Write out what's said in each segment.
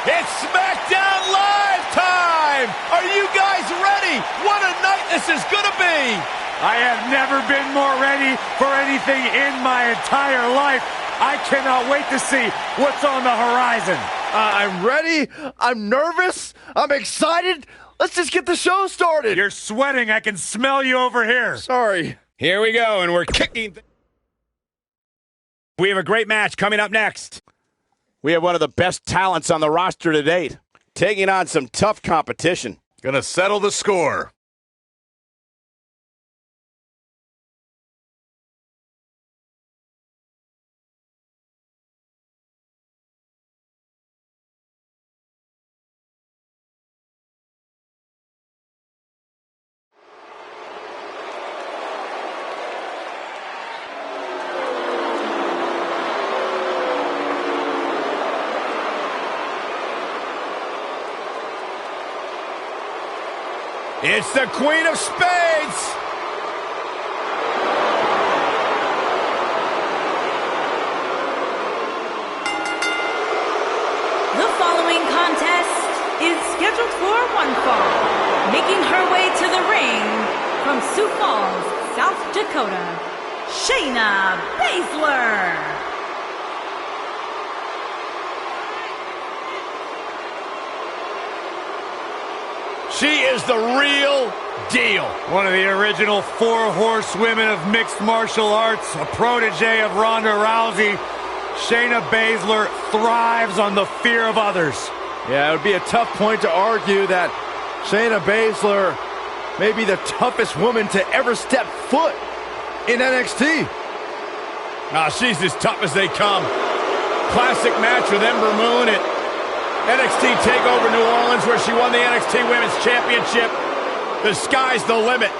It's Smackdown Live time! Are you guys ready? What a night this is gonna be! I have never been more ready for anything in my entire life. I cannot wait to see what's on the horizon. I'm ready. I'm nervous. I'm excited. Let's just get the show started. You're sweating. I can smell you over here. Sorry. Here we go, and we're kicking. We have a great match coming up next. We have one of the best talents on the roster to date, taking on some tough competition. Gonna settle the score. It's the Queen of Spades! The following contest is scheduled for one fall. Making her way to the ring from Sioux Falls, South Dakota, Shayna Baszler. She is the real deal. One of the original 4 horsewomen of mixed martial arts, a protege of Ronda Rousey. Shayna Baszler thrives on the fear of others. Yeah, it would be a tough point to argue that Shayna Baszler may be the toughest woman to ever step foot in NXT. She's as tough as they come. Classic match with Ember Moon at NXT TakeOver New Orleans, where she won the NXT Women's Championship. The sky's the limit.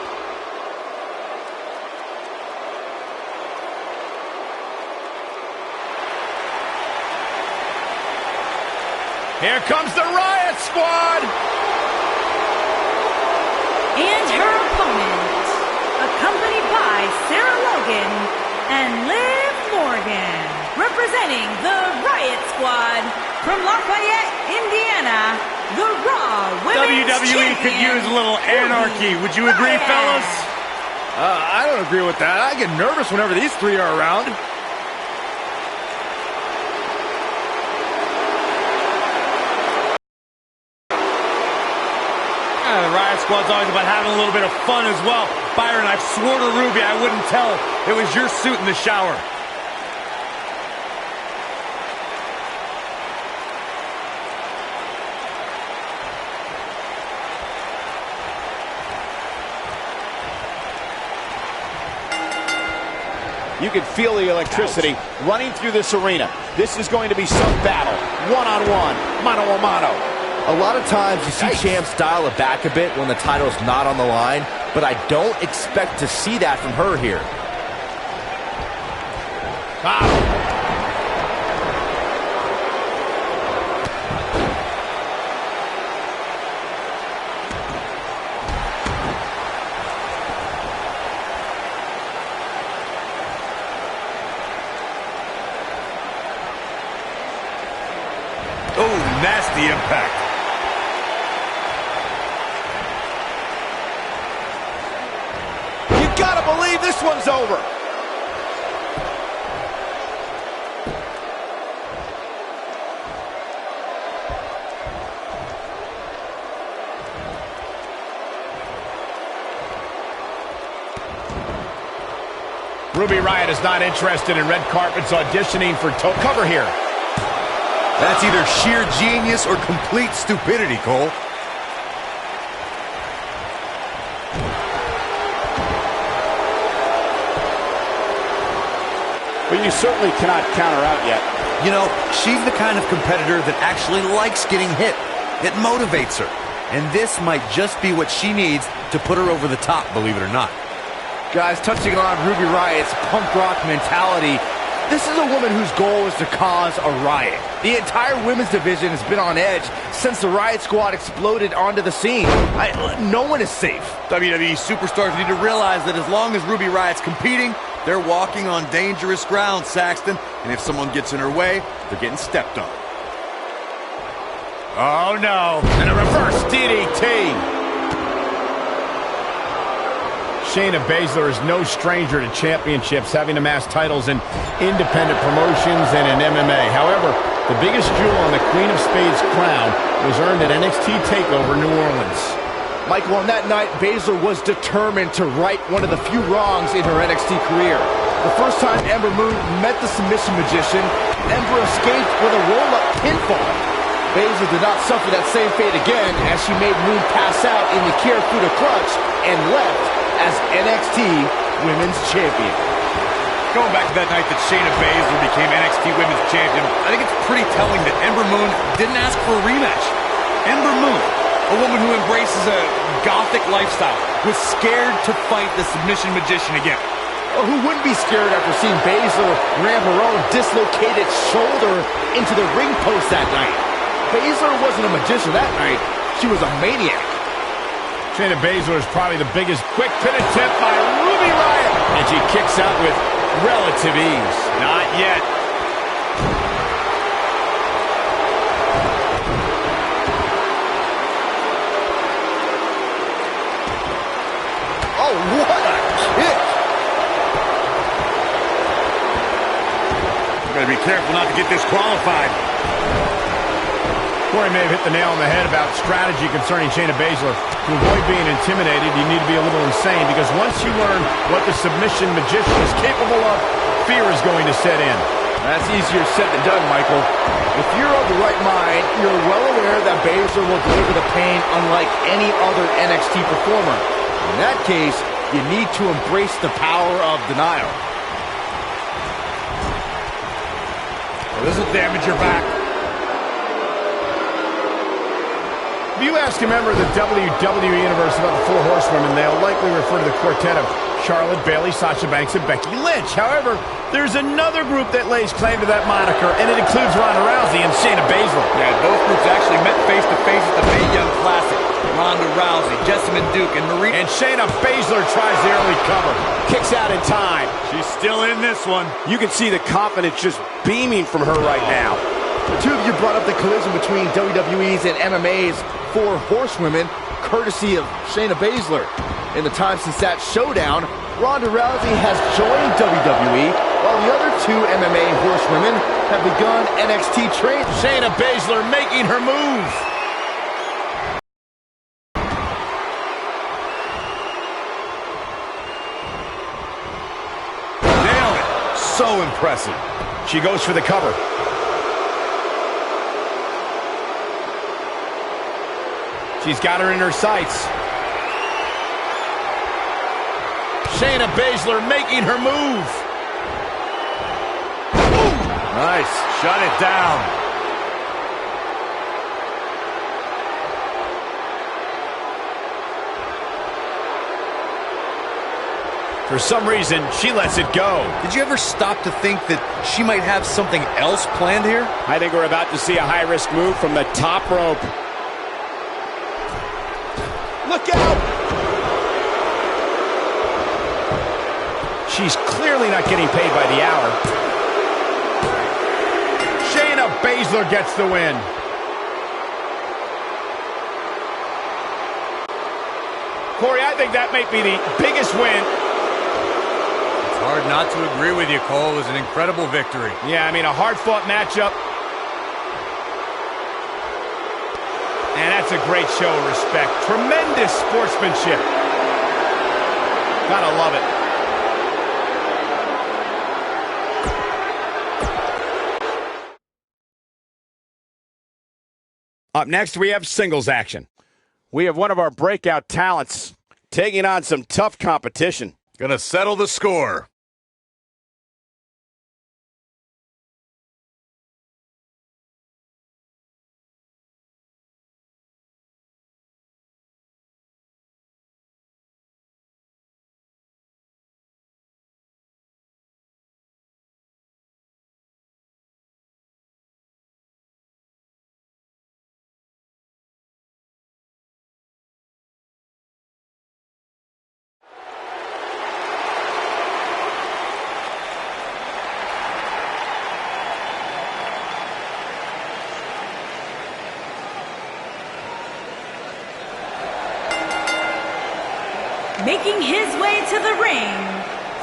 Here comes the Riot Squad! And her opponent, accompanied by Sarah Logan and Liv Morgan, representing the Riot Squad from Lafayette, Indiana, the Raw Women's WWE could use a little anarchy. Would you agree, fellas? I don't agree with that. I get nervous whenever these three are around. The Riot Squad's always about having a little bit of fun as well. Byron, I swore to Ruby I wouldn't tell it was your suit in the shower. You can feel the electricity running through this arena. This is going to be some battle. One-on-one, mano-a-mano. A lot of times you see champs dial it back a bit when the title's not on the line, but I don't expect to see that from her here. Oh, nasty impact. You gotta believe this one's over. Ruby Riott is not interested in red carpets auditioning for toe cover here. That's either sheer genius or complete stupidity, Cole. But you certainly cannot count her out yet. You know, she's the kind of competitor that actually likes getting hit. It motivates her. And this might just be what she needs to put her over the top, believe it or not. Guys, touching on Ruby Riott's punk rock mentality, this is a woman whose goal is to cause a riot. The entire women's division has been on edge since the Riot Squad exploded onto the scene. No one is safe. WWE superstars need to realize that as long as Ruby Riott's competing, they're walking on dangerous ground, Saxton. And if someone gets in her way, they're getting stepped on. Oh, no. And a reverse DDT. Shayna Baszler is no stranger to championships, having amassed titles in independent promotions and in MMA. However, the biggest jewel on the Queen of Spades crown was earned at NXT TakeOver New Orleans. Michael, on that night, Baszler was determined to right one of the few wrongs in her NXT career. The first time Ember Moon met the submission magician, Ember escaped with a roll-up pinfall. Baszler did not suffer that same fate again as she made Moon pass out in the Kirifuda clutch and left as NXT Women's Champion. Going back to that night that Shayna Baszler became NXT Women's Champion, I think it's pretty telling that Ember Moon didn't ask for a rematch. Ember Moon, a woman who embraces a gothic lifestyle, was scared to fight the submission magician again. Well, who wouldn't be scared after seeing Baszler ram her own dislocated shoulder into the ring post that night? Baszler wasn't a magician that night. She was a maniac. Shayna Baszler is probably the biggest quick pin attempt by Ruby Riott. And she kicks out with relative ease. Not yet. Oh, what a kick! Gotta be careful not to get disqualified. Corey may have hit the nail on the head about strategy concerning Shayna Baszler. To avoid being intimidated, you need to be a little insane, because once you learn what the submission magician is capable of, fear is going to set in. That's easier said than done, Michael. If you're of the right mind, you're well aware that Baszler will deliver the pain unlike any other NXT performer. In that case, you need to embrace the power of denial. Well, this will damage your back. If you ask a member of the WWE Universe about the Four Horsewomen, they'll likely refer to the quartet of Charlotte, Bayley, Sasha Banks, and Becky Lynch. However, there's another group that lays claim to that moniker, and it includes Ronda Rousey and Shayna Baszler. Yeah, both groups actually met face-to-face at the Mae Young Classic. Ronda Rousey, Jessamine Duke, and Marie. And Shayna Baszler tries the early cover. Kicks out in time. She's still in this one. You can see the confidence just beaming from her right now. The two of you brought up the collision between WWE's and MMA's Four Horsewomen, courtesy of Shayna Baszler. In the time since that showdown, Ronda Rousey has joined WWE, while the other two MMA horsewomen have begun NXT training. Shayna Baszler making her move. Nailed it. So impressive. She goes for the cover. She's got her in her sights. Shayna Baszler making her move. Ooh. Nice. Shut it down. For some reason, she lets it go. Did you ever stop to think that she might have something else planned here? I think we're about to see a high-risk move from the top rope. Look out! She's clearly not getting paid by the hour. Shayna Baszler gets the win. Corey, I think that might be the biggest win. It's hard not to agree with you, Cole. It was an incredible victory. Yeah, I mean, a hard-fought matchup. And that's a great show of respect. Tremendous sportsmanship. Gotta love it. Up next, we have singles action. We have one of our breakout talents taking on some tough competition. Gonna settle the score. Making his way to the ring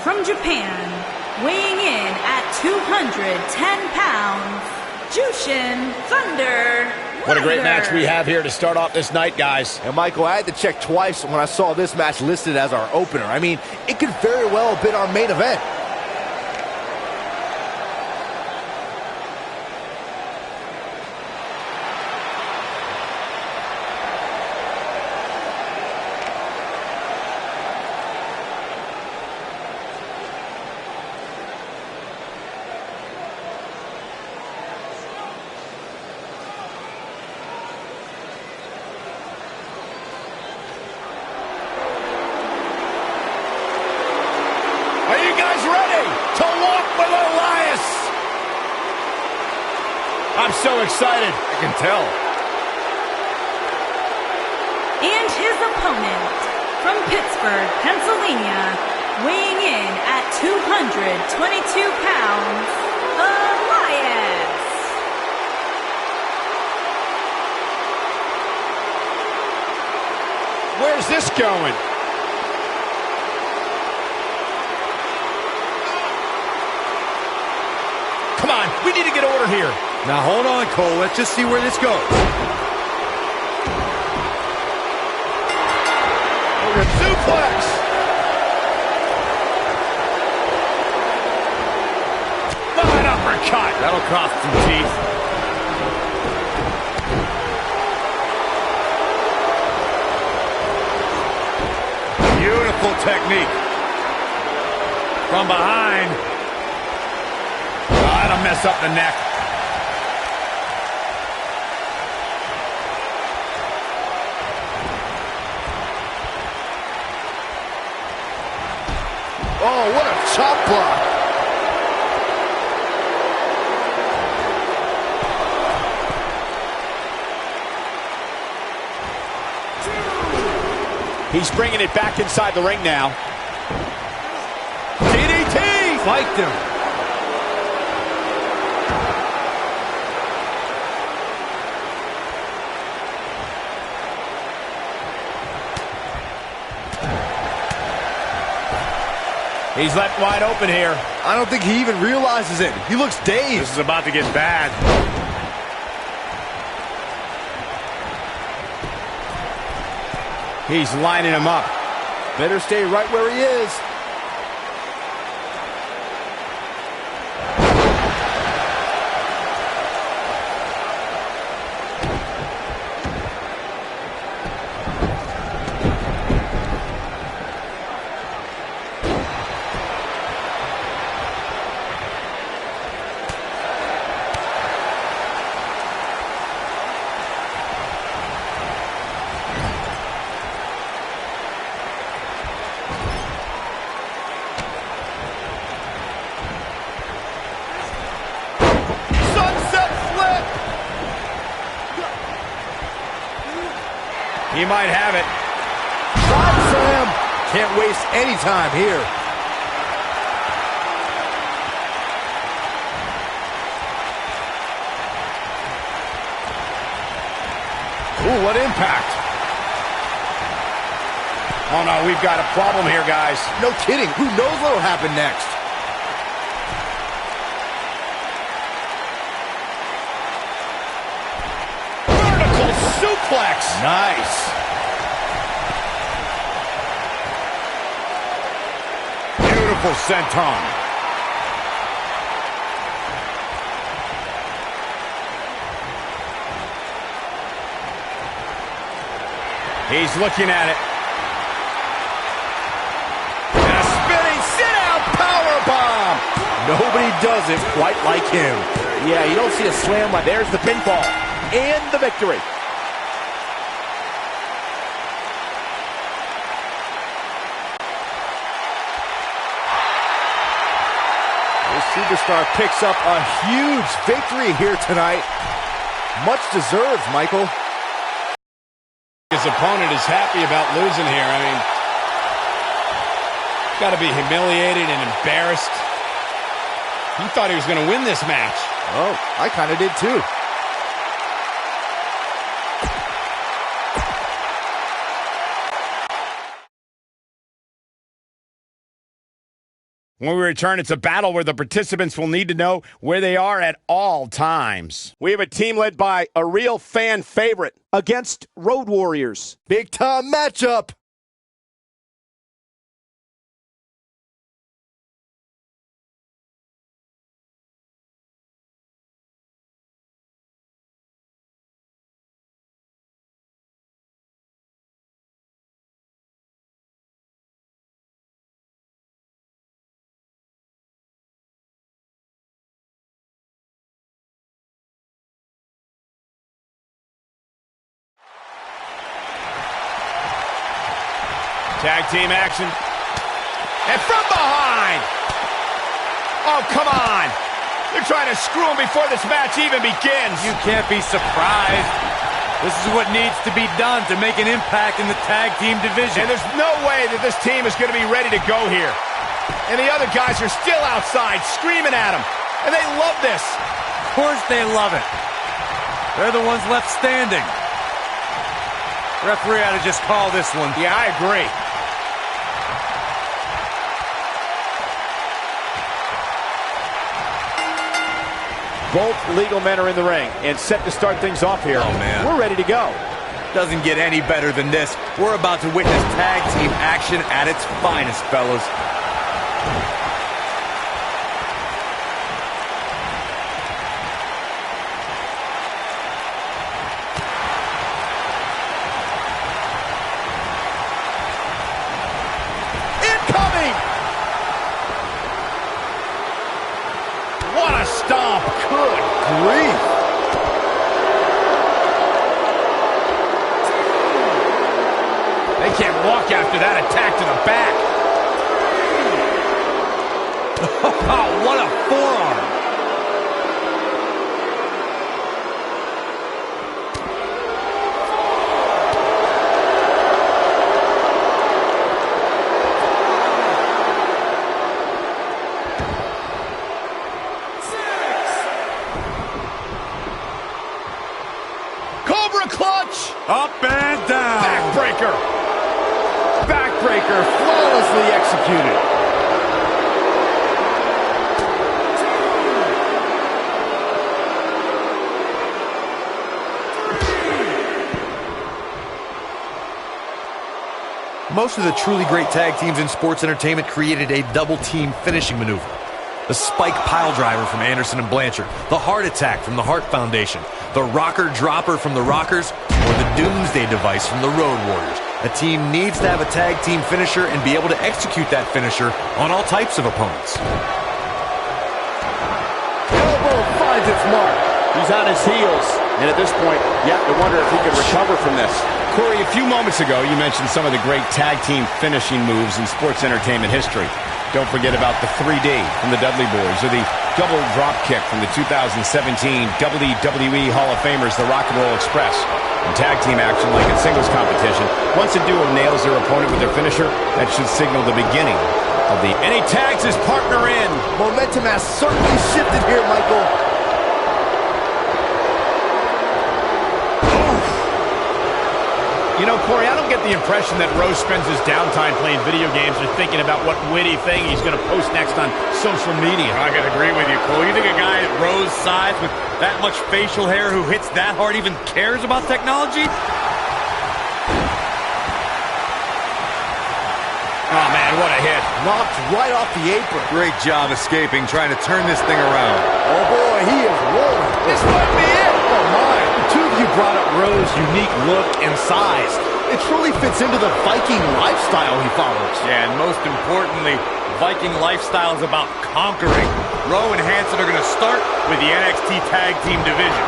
from Japan, weighing in at 210 pounds, Jushin Thunder Liger. What a great match we have here to start off this night, guys. And Michael, I had to check twice when I saw this match listed as our opener. I mean, it could very well have been our main event. Are you guys ready to walk with Elias? I'm so excited. I can tell. And his opponent from Pittsburgh, Pennsylvania, weighing in at 222 pounds, Elias. Where's this going? Come on, we need to get order here. Now hold on, Cole. Let's just see where this goes. Suplex. An uppercut. That'll cost some teeth. Beautiful technique. From behind. Oh, that'll mess up the neck. Oh, what a chop block. He's bringing it back inside the ring now. DDT! Spiked him. He's left wide open here. I don't think he even realizes it. He looks dazed. This is about to get bad. He's lining him up. Better stay right where he is. He might have it. Side slam. Can't waste any time here. Ooh, what impact. Oh, no, we've got a problem here, guys. No kidding. Who knows what will happen next? Suplex. Nice. Beautiful senton. He's looking at it. And a spinning sit-out powerbomb. Nobody does it quite like him. Yeah, you don't see a slam like there's the pinfall and the victory. Superstar picks up a huge victory here tonight. Much deserved, Michael. His opponent is happy about losing here. I mean, got to be humiliated and embarrassed. He thought he was going to win this match. Oh, I kind of did too. When we return, it's a battle where the participants will need to know where they are at all times. We have a team led by a real fan favorite against Road Warriors. Big time matchup. Tag team action. And from behind. Oh, come on. They're trying to screw him before this match even begins. You can't be surprised. This is what needs to be done to make an impact in the tag team division. And there's no way that this team is going to be ready to go here. And the other guys are still outside screaming at him. And they love this. Of course they love it. They're the ones left standing. Referee ought to just call this one. Yeah, I agree. Both legal men are in the ring and set to start things off here. Oh, man. We're ready to go. Doesn't get any better than this. We're about to witness tag team action at its finest, fellas. Incoming! What a stomp. Good grief. They can't walk after that attack to the back. Oh, what a forearm. Cobra clutch. Up and down. Backbreaker. Backbreaker flawlessly executed. Most of the truly great tag teams in sports entertainment created a double-team finishing maneuver. The spike pile driver from Anderson and Blanchard, the heart attack from the Hart Foundation, the rocker dropper from the Rockers, or the Doomsday device from the Road Warriors. A team needs to have a tag team finisher and be able to execute that finisher on all types of opponents. Elbow finds its mark. He's on his heels. And at this point, you have to wonder if he can recover from this. Corey, a few moments ago, you mentioned some of the great tag team finishing moves in sports entertainment history. Don't forget about the 3D from the Dudley Boys, or the double drop kick from the 2017 WWE Hall of Famers, the Rock and Roll Express. In tag team action, like in singles competition, once a duo nails their opponent with their finisher, that should signal the beginning of the... And he tags his partner in. Momentum has certainly shifted here, Michael. You know, Corey, I don't get the impression that Rhodes spends his downtime playing video games or thinking about what witty thing he's going to post next on social media. I gotta agree with you, Cole. You think a guy at Rhodes' size with that much facial hair who hits that hard even cares about technology? Oh, man, what a hit. Knocked right off the apron. Great job escaping, trying to turn this thing around. Oh, boy, he is rolling. This might be it. Oh, my. The two of you brought up Rhodes' unique look and size. It truly fits into the Viking lifestyle he follows. Yeah, and most importantly, Viking lifestyle is about conquering. Rowe and Hanson are going to start with the NXT Tag Team division.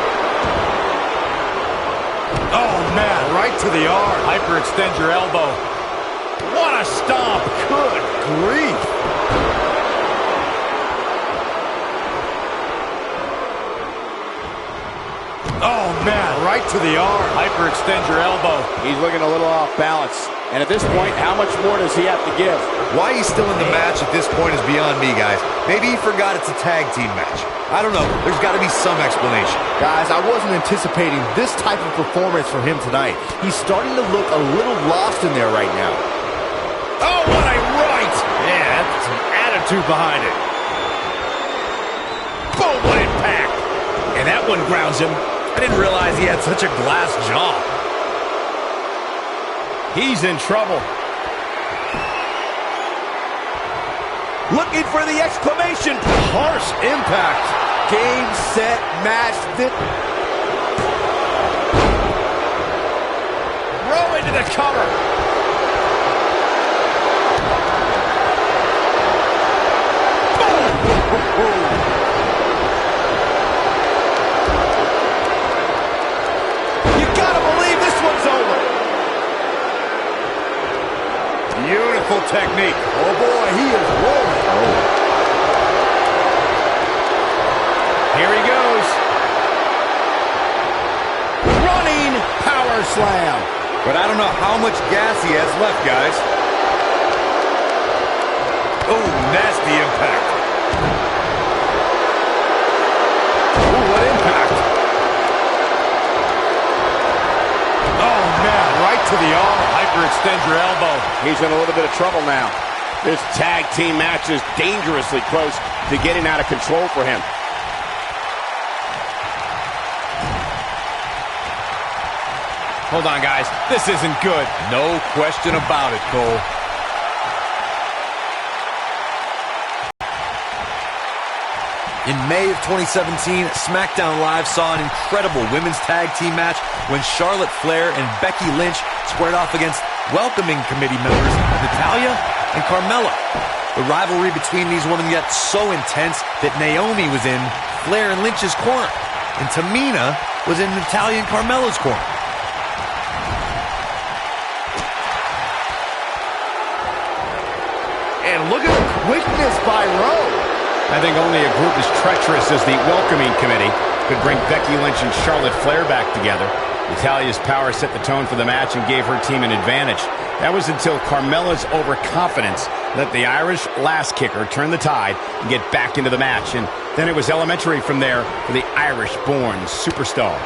Oh, man, right to the arm. Hyperextend your elbow. What a stomp. Good grief. Oh, man, right to the arm. Hyperextend your elbow. He's looking a little off balance. And at this point, how much more does he have to give? Why he's still in the match at this point is beyond me, guys. Maybe he forgot it's a tag team match. I don't know. There's got to be some explanation. Guys, I wasn't anticipating this type of performance from him tonight. He's starting to look a little lost in there right now. Oh, what a right. Yeah, that's some attitude attitude behind it. Boom, what impact. And that one grounds him. I didn't realize he had such a glass jaw. He's in trouble. Looking for the exclamation. Harsh impact. Game, set, match. Throw into the cover. You gotta believe this one's over. Beautiful technique. Oh boy, he is rolling. Here he goes. Running power slam. But I don't know how much gas he has left, guys. Oh, nasty impact. Ooh, what impact. Oh, man, right to the arm. Hyperextend your elbow. He's in a little bit of trouble now. This tag team match is dangerously close to getting out of control for him. Hold on, guys. This isn't good. No question about it, Cole. In May of 2017, SmackDown Live saw an incredible women's tag team match when Charlotte Flair and Becky Lynch squared off against welcoming committee members Natalya and Carmella. The rivalry between these women got so intense that Naomi was in Flair and Lynch's corner, and Tamina was in Natalya and Carmella's corner. And look at the quickness by Rhodes. I think only a group as treacherous as the welcoming committee could bring Becky Lynch and Charlotte Flair back together. Natalya's power set the tone for the match and gave her team an advantage. That was until Carmella's overconfidence let the Irish lass kicker turn the tide and get back into the match. And then it was elementary from there for the Irish-born superstar.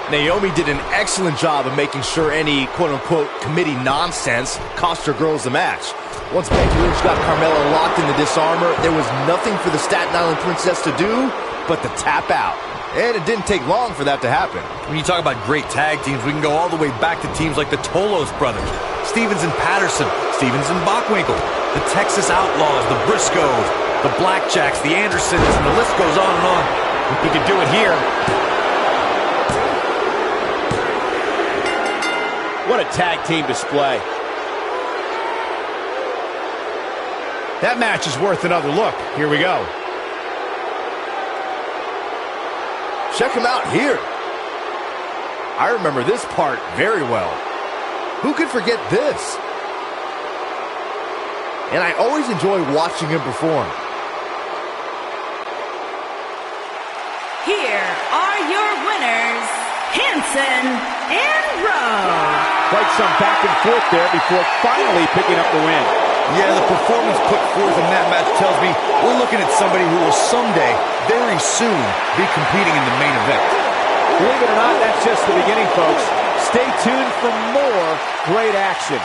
Naomi did an excellent job of making sure any quote-unquote committee nonsense cost her girls the match. Once Becky Lynch got Carmella locked in the disarmor, there was nothing for the Staten Island Princess to do but to tap out. And it didn't take long for that to happen. When you talk about great tag teams, we can go all the way back to teams like the Tolos brothers, Stevens and Patterson, Stevens and Bockwinkel, the Texas Outlaws, the Briscoes, the Blackjacks, the Andersons, and the list goes on and on. He could do it here. What a tag team display. That match is worth another look. Here we go. Check him out here. I remember this part very well. Who could forget this? And I always enjoy watching him perform. Here are your winners, Hanson and Rhodes. Quite some back and forth there before finally picking up the win. Yeah, the performance put forth in that match tells me we're looking at somebody who will someday, very soon, be competing in the main event. Believe it or not, that's just the beginning, folks. Stay tuned for more great action.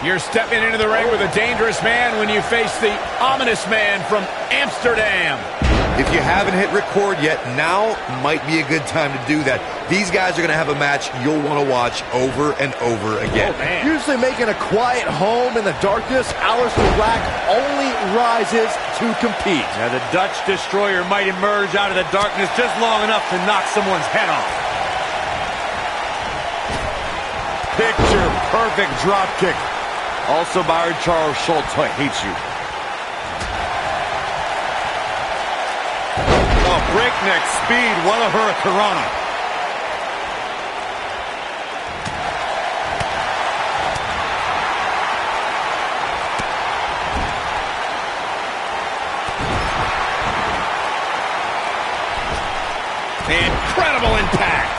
You're stepping into the ring with a dangerous man when you face the ominous man from Amsterdam. If you haven't hit record yet, now might be a good time to do that. These guys are going to have a match you'll want to watch over and over again. Usually making a quiet home in the darkness, Aleister Black only rises to compete. Now the Dutch Destroyer might emerge out of the darkness just long enough to knock someone's head off. Picture perfect drop kick. Also Byron Charles Schultz hates you. breakneck speed. What a hurricanrana. Incredible impact.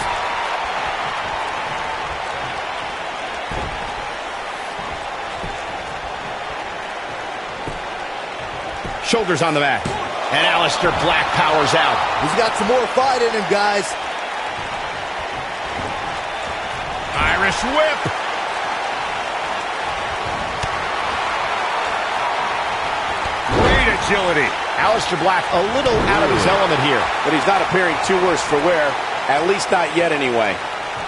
Shoulders on the back. And Aleister Black powers out. He's got some more fight in him, guys. Irish whip. Great agility. Aleister Black a little out of his element here. But he's not appearing too worse for wear. At least not yet, anyway.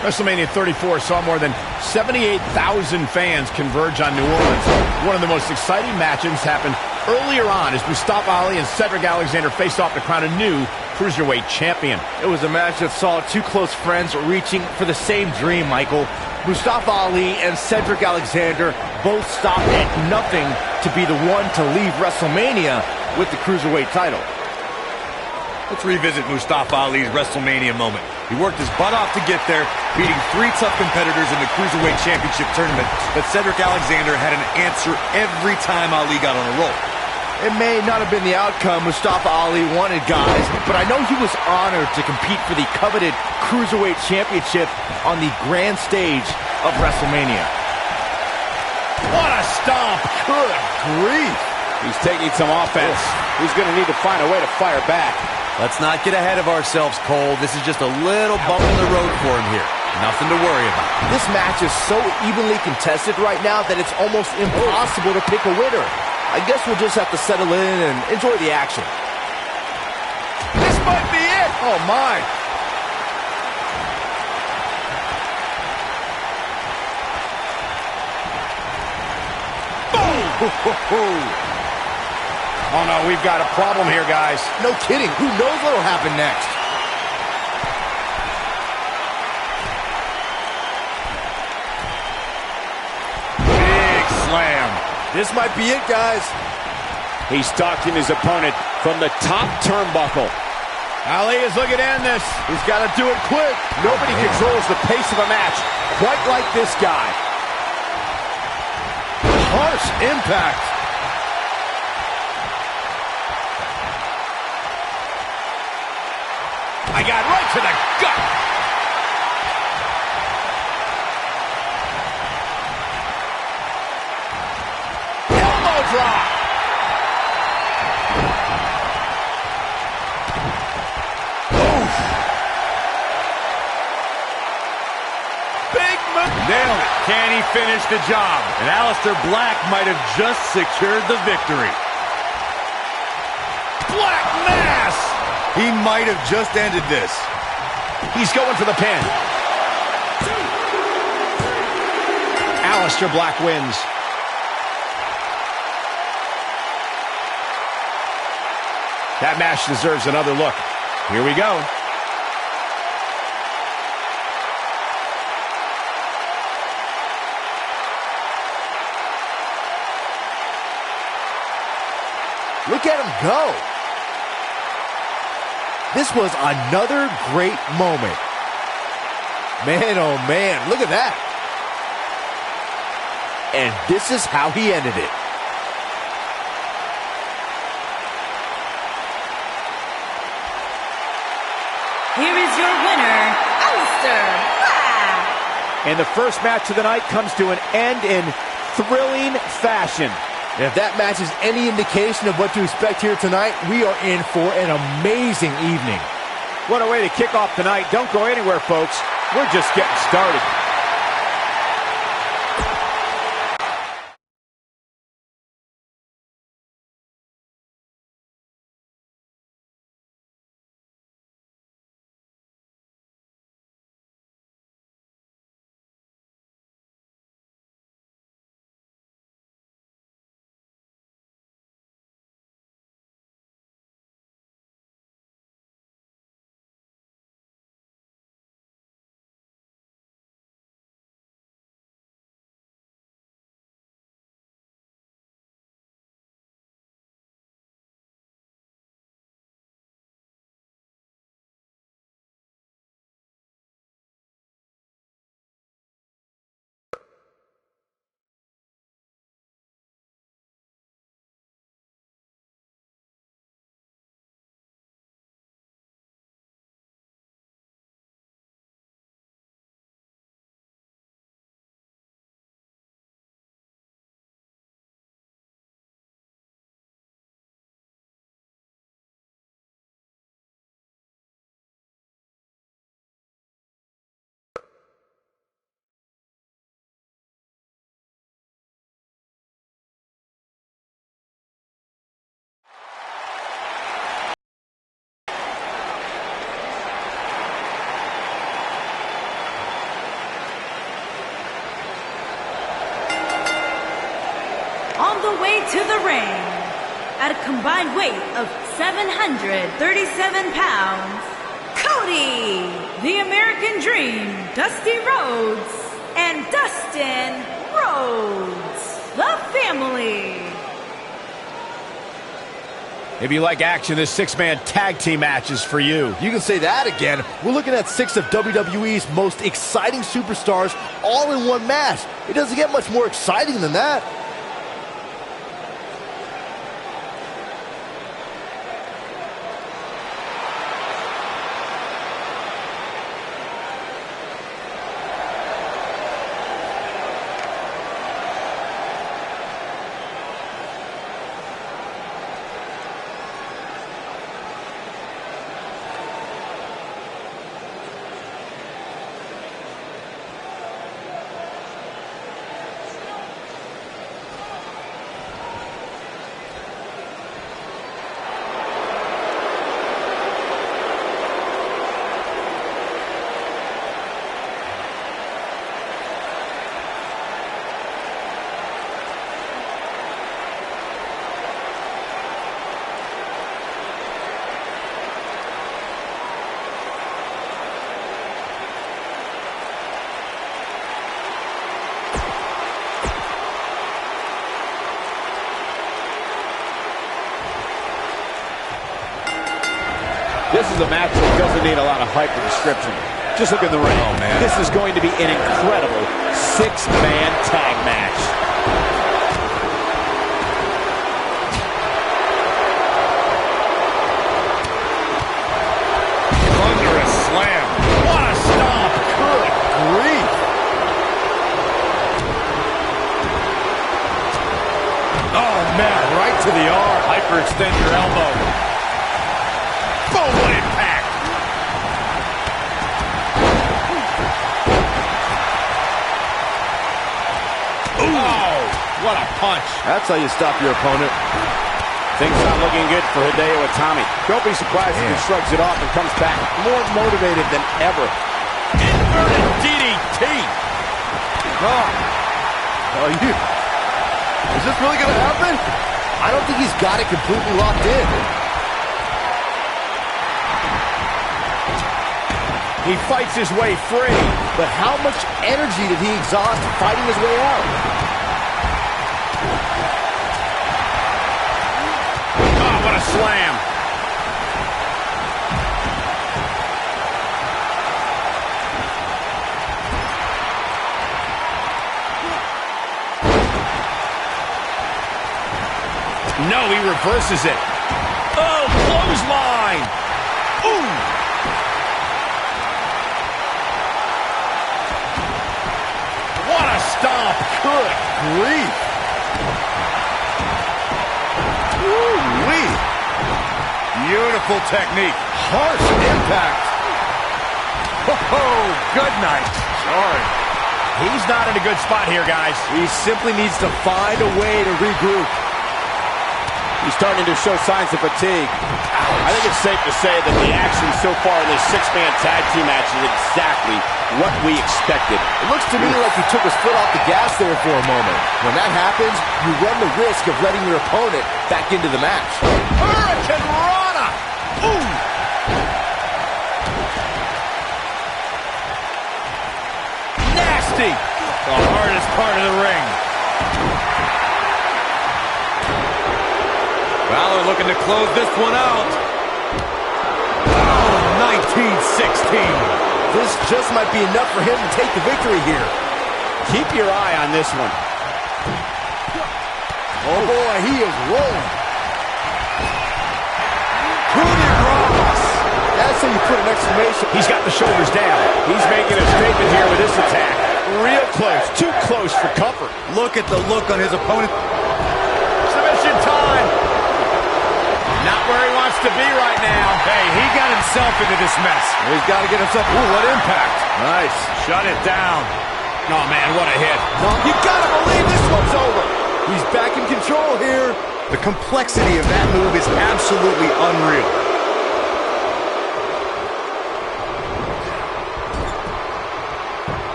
WrestleMania 34 saw more than 78,000 fans converge on New Orleans. One of the most exciting matches happened earlier on as Mustafa Ali and Cedric Alexander faced off to crown a new Cruiserweight champion. It was a match that saw two close friends reaching for the same dream, Michael. Mustafa Ali and Cedric Alexander both stopped at nothing to be the one to leave WrestleMania with the Cruiserweight title. Let's revisit Mustafa Ali's WrestleMania moment. He worked his butt off to get there, beating 3 tough competitors in the Cruiserweight Championship tournament, but Cedric Alexander had an answer every time Ali got on a roll. It may not have been the outcome Mustafa Ali wanted, guys, but I know he was honored to compete for the coveted Cruiserweight Championship on the grand stage of WrestleMania. What a stomp! Good grief! He's taking some offense. He's going to need to find a way to fire back. Let's not get ahead of ourselves, Cole. This is just a little bump in the road for him here. Nothing to worry about. This match is so evenly contested right now that it's almost impossible to pick a winner. I guess we'll just have to settle in and enjoy the action. This might be it! Oh, my! Boom! Oh, no, we've got a problem here, guys. No kidding. Who knows what'll happen next? Big slam. This might be it, guys. He's stalking his opponent from the top turnbuckle. Ali is looking to end this. He's got to do it quick. Nobody controls the pace of a match quite like this guy. Harsh impact. I got right to the gut. Elbow drop. Oof. Big move. Nailed it. Can he finish the job? And Aleister Black might have just secured the victory. Black mass. He might have just ended this. He's going for the pin. Aleister Black wins. That match deserves another look. Here we go. Look at him go. This was another great moment. Man, oh man, look at that. And this is how he ended it. Here is your winner, Aleister Black. And the first match of the night comes to an end in thrilling fashion. And if that match is any indication of what to expect here tonight, we are in for an amazing evening. What a way to kick off tonight. Don't go anywhere, folks. We're just getting started. all the way to the ring. At a combined weight of 737 pounds, Cody, the American Dream, Dusty Rhodes, and Dustin Rhodes, the family. If you like action, this six-man tag team match is for you. You can say that again. We're looking at 6 of WWE's most exciting superstars all in one match. It doesn't get much more exciting than that. This is a match that doesn't need a lot of hype or description. Just look in the ring. Oh, man. This is going to be an incredible six-man tag match. Thunderous slam. What a stomp. Good grief. Oh, man, right to the arm. Hyperextend your elbow. Boom, what impact. Ooh. Oh, what a punch. That's how you stop your opponent. Things not looking good for Hideo Itami. Don't be surprised if he shrugs it off and comes back more motivated than ever. Inverted DDT. Is this really going to happen? I don't think he's got it completely locked in. He fights his way free. But how much energy did he exhaust fighting his way out? Oh, what a slam. No, he reverses it. Oh, clothesline. Ooh. What a stomp. Good grief. Ooh-wee. Beautiful technique. Harsh impact. Oh, good night. Sorry. He's not in a good spot here, guys. He simply needs to find a way to regroup. He's starting to show signs of fatigue. I think it's safe to say that the action so far in this six-man tag team match is exactly what we expected. It looks to me like he took his foot off the gas there for a moment. When that happens, you run the risk of letting your opponent back into the match. Hurricane Rana! Ooh! Nasty! The hardest part of the ring. Balor looking to close this one out. Oh, 1916. This just might be enough for him to take the victory here. Keep your eye on this one. Oh boy, he is rolling. That's how you put an exclamation. He's got the shoulders down. He's making a statement here with this attack. Real close. Too close for comfort. Look at the look on his opponent. Submission time. Not where he wants to be right now. Hey, he got himself into this mess. He's got to get himself. Ooh, what impact. Nice. Shut it down. Oh, man, what a hit. No, you got to believe this one's over. He's back in control here. The complexity of that move is absolutely unreal.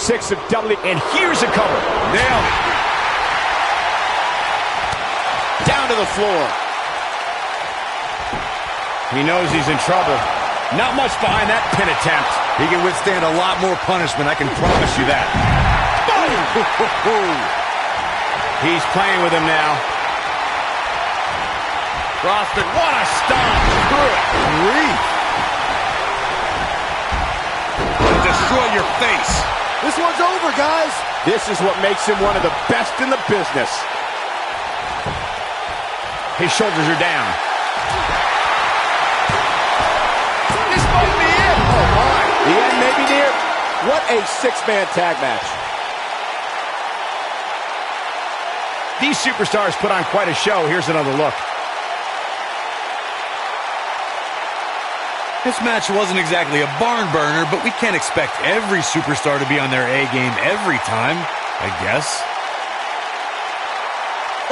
6 of WWE. And here's a cover. Nailed it. Down to the floor. He knows he's in trouble. Not much behind that pin attempt. He can withstand a lot more punishment, I can promise you that. He's playing with him now. Frosted, what a stomp. Good grief. Destroy your face. This one's over, guys. This is what makes him one of the best in the business. His shoulders are down. This might be it. Oh, my. The end may be near. What a 6-man tag match. These superstars put on quite a show. Here's another look. This match wasn't exactly a barn burner, but we can't expect every superstar to be on their A game every time, I guess.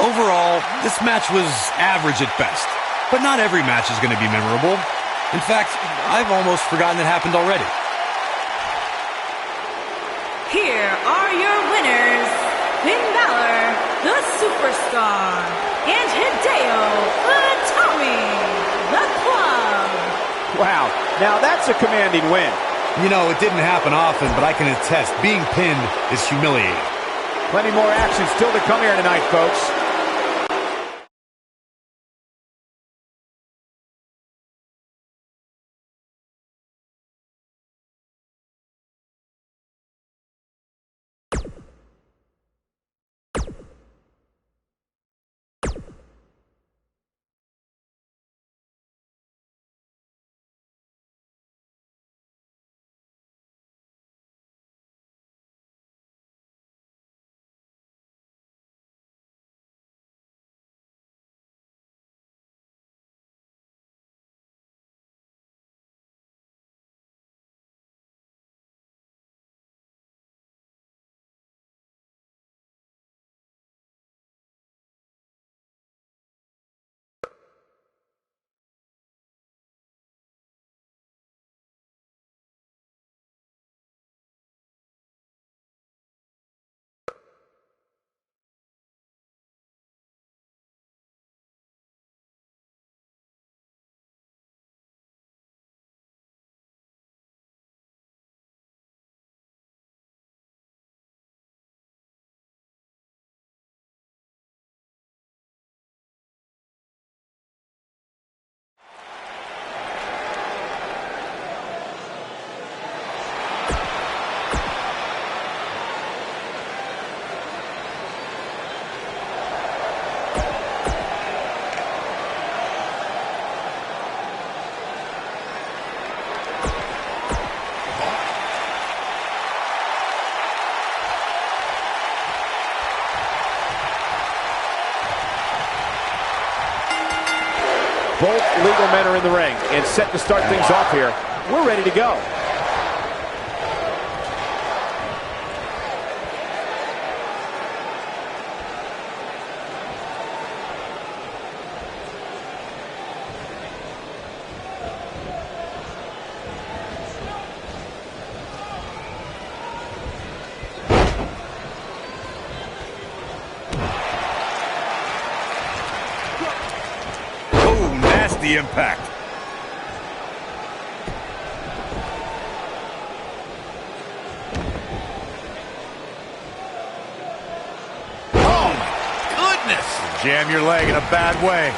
Overall, this match was average at best, but not every match is going to be memorable. In fact, I've almost forgotten it happened already. Here are your winners, Finn Balor, the Superstar, and Hideo Itami, the Club. Wow, now that's a commanding win. You know, it didn't happen often, but I can attest, being pinned is humiliating. Plenty more action still to come here tonight, folks. Both legal men are in the ring and set to start things off here. We're ready to go. The impact. Oh, my goodness. Jam your leg in a bad way.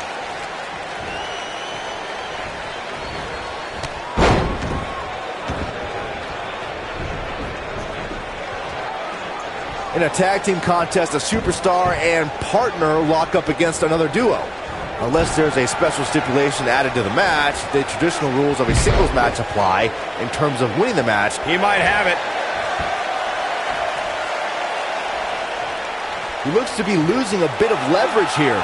In a tag team contest, a superstar and partner lock up against another duo. Unless there's a special stipulation added to the match, the traditional rules of a singles match apply in terms of winning the match. He might have it. He looks to be losing a bit of leverage here.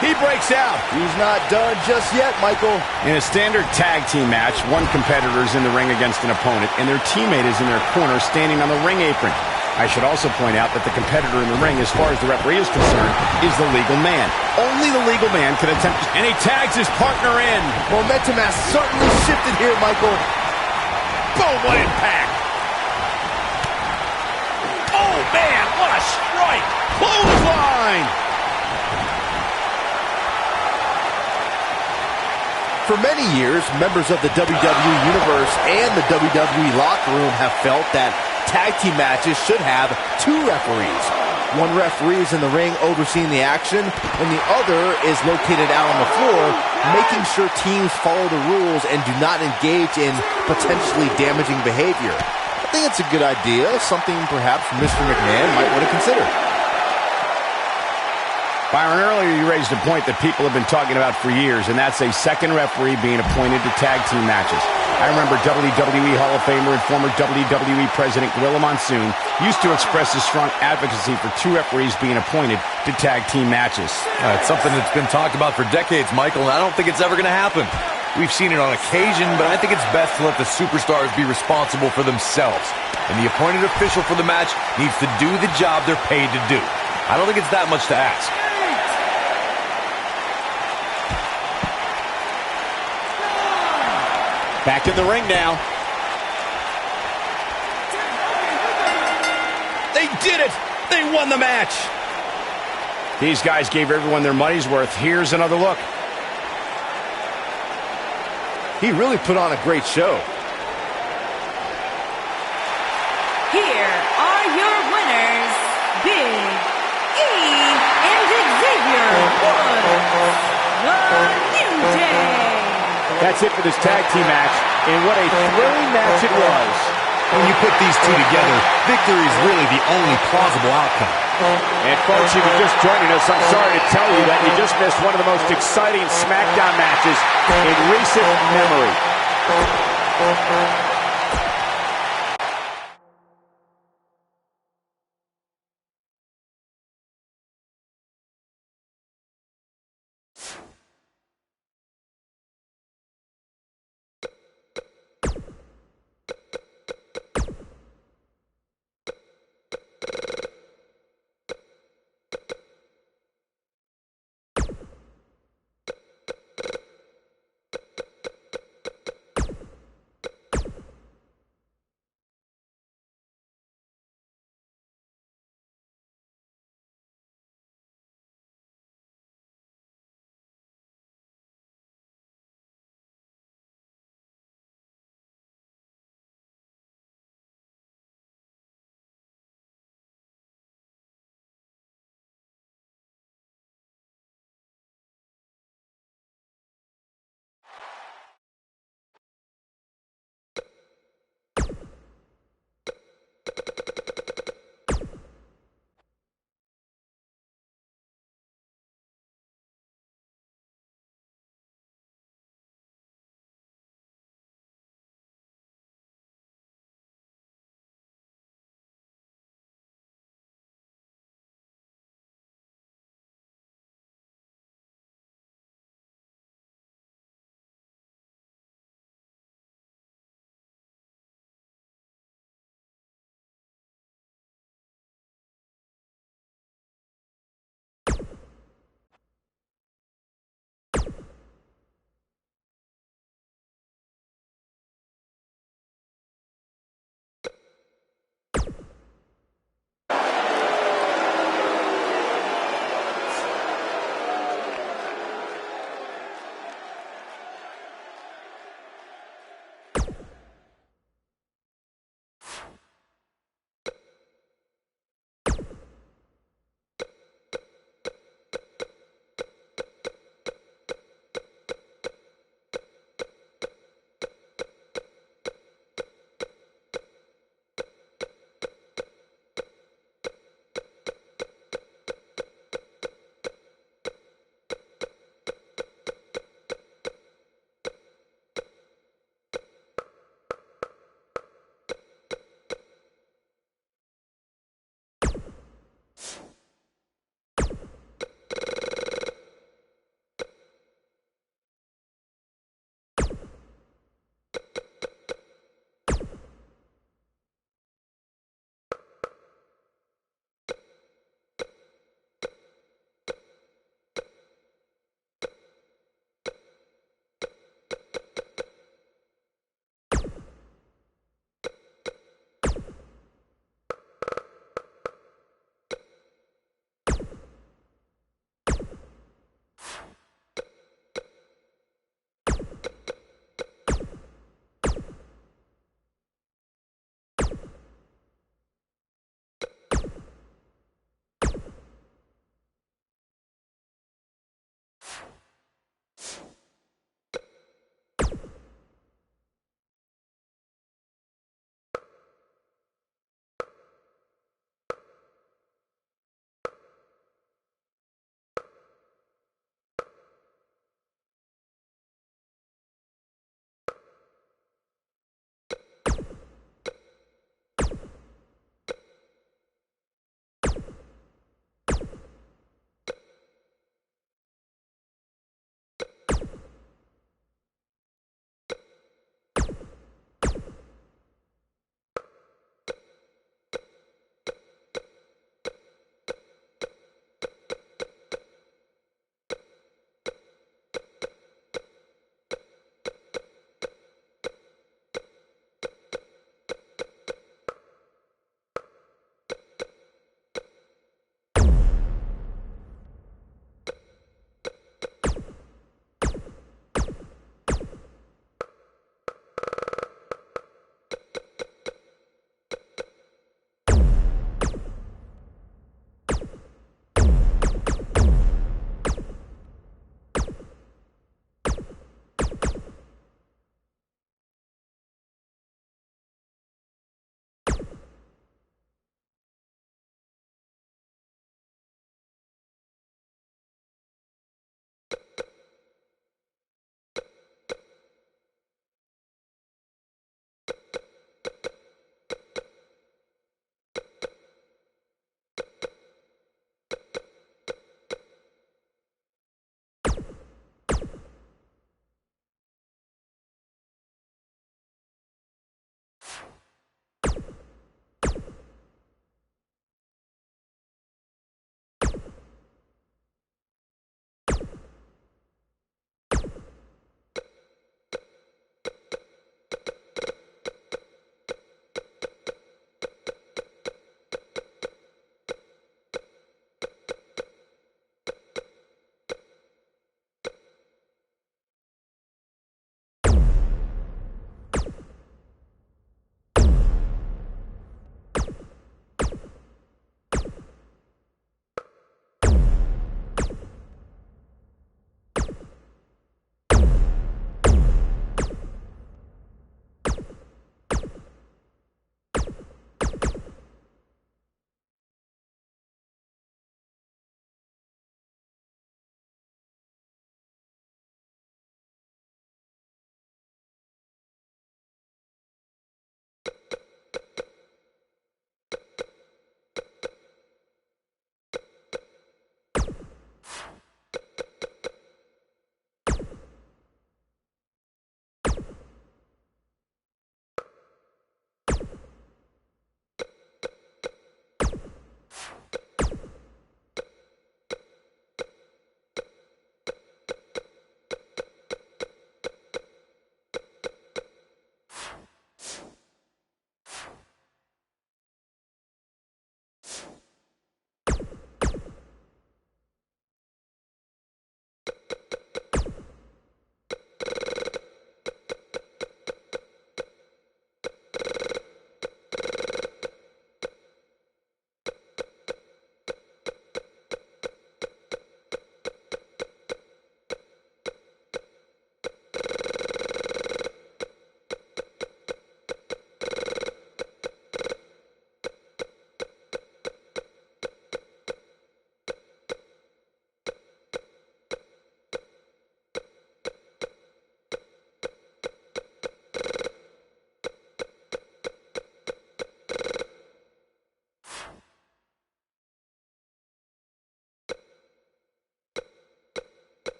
He breaks out. He's not done just yet, Michael. In a standard tag team match, one competitor is in the ring against an opponent, and their teammate is in their corner standing on the ring apron. I should also point out that the competitor in the ring, as far as the referee is concerned, is the legal man. Only the legal man can attempt to... And he tags his partner in. Momentum has certainly shifted here, Michael. Boom, what impact. Oh, man, what a strike. Clothesline. For many years, members of the WWE Universe and the WWE locker room have felt that tag team matches should have two referees. One referee is in the ring overseeing the action, and the other is located out on the floor, making sure teams follow the rules and do not engage in potentially damaging behavior. I think it's a good idea, something perhaps Mr. McMahon might want to consider. Byron, earlier you raised a point that people have been talking about for years, and that's a second referee being appointed to tag team matches. I remember WWE Hall of Famer and former WWE President Gorilla Monsoon used to express his strong advocacy for two referees being appointed to tag team matches. It's something that's been talked about for decades, Michael, and I don't think it's ever going to happen. We've seen it on occasion, but I think it's best to let the superstars be responsible for themselves. And the appointed official for the match needs to do the job they're paid to do. I don't think it's that much to ask. Back in the ring now. They did it. They won the match. These guys gave everyone their money's worth. Here's another look. He really put on a great show. Here are your winners, Big E and Xavier Woods, the New Day. That's it for this tag team match, and what a thrilling match it was. When you put these two together, victory is really the only plausible outcome. And folks, if you're just joining us, I'm sorry to tell you that you just missed one of the most exciting Smackdown matches in recent memory.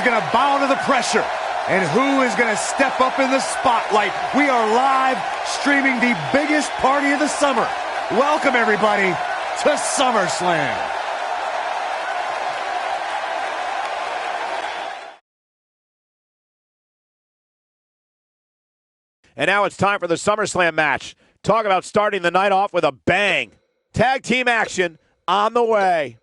going to bow to the pressure? And who is going to step up in the spotlight? We are live streaming the biggest party of the summer. Welcome, everybody, to SummerSlam. And now it's time for the SummerSlam match. Talk about starting the night off with a bang. Tag team action on the way.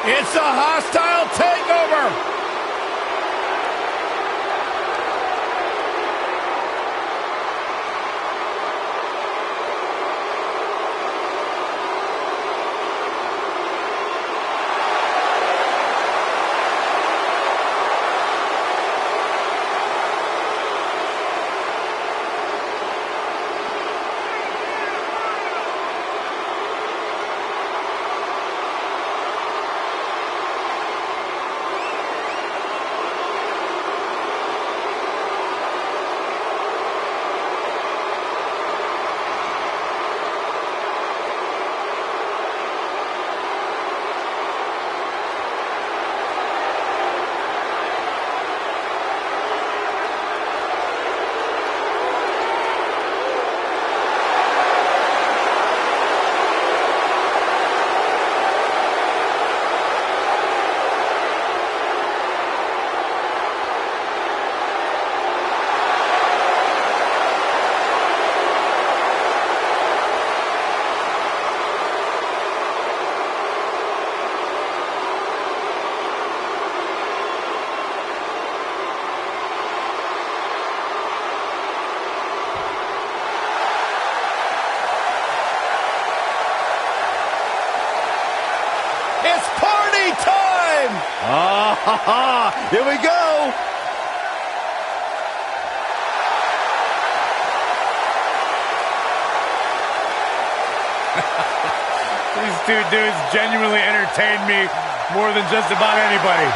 It's a hostile takeover. It's party time! Here we go! These two dudes genuinely entertain me more than just about anybody.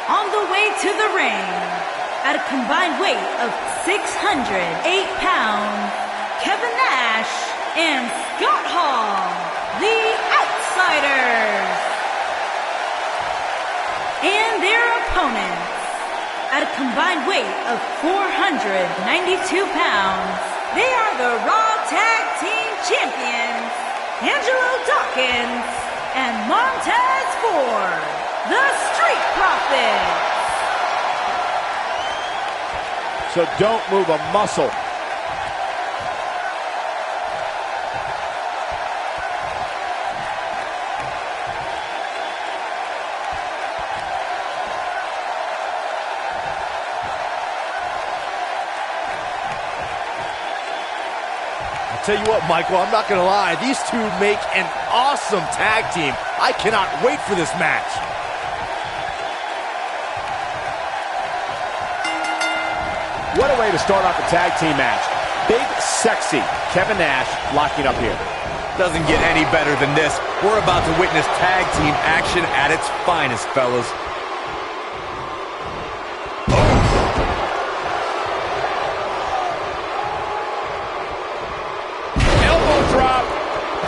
On the way to the ring, at a combined weight of 608 pounds, Kevin Nash and Scott Hall, the Outsiders. And their opponents, at a combined weight of 492 pounds, they are the Raw Tag Team Champions, Angelo Dawkins and Montez Ford, the Street Profits. So don't move a muscle. Tell you what, Michael, I'm not gonna lie. These two make an awesome tag team. I cannot wait for this match. What a way to start off a tag team match. Big, sexy Kevin Nash locking up here. Doesn't get any better than this. We're about to witness tag team action at its finest, fellas. Elbow drop.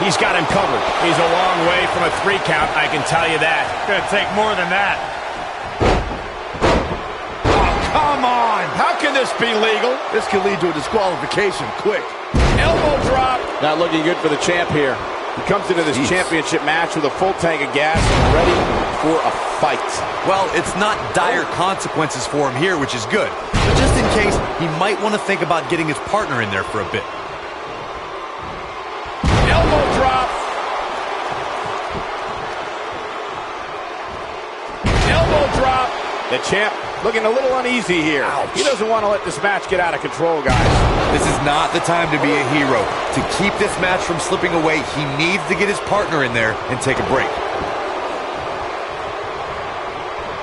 He's got him covered. He's a long way from a 3 count, I can tell you that. Gonna take more than that. Oh, come on! How can this be legal? This could lead to a disqualification, quick. Elbow drop. Not looking good for the champ here. He comes into this championship match with a full tank of gas and ready for a fight. Well, it's not dire consequences for him here, which is good. But just in case, he might want to think about getting his partner in there for a bit. Elbow drop. Elbow drop. The champ looking a little uneasy here. Ouch. He doesn't want to let this match get out of control, guys. This is not the time to be a hero. To keep this match from slipping away, he needs to get his partner in there and take a break.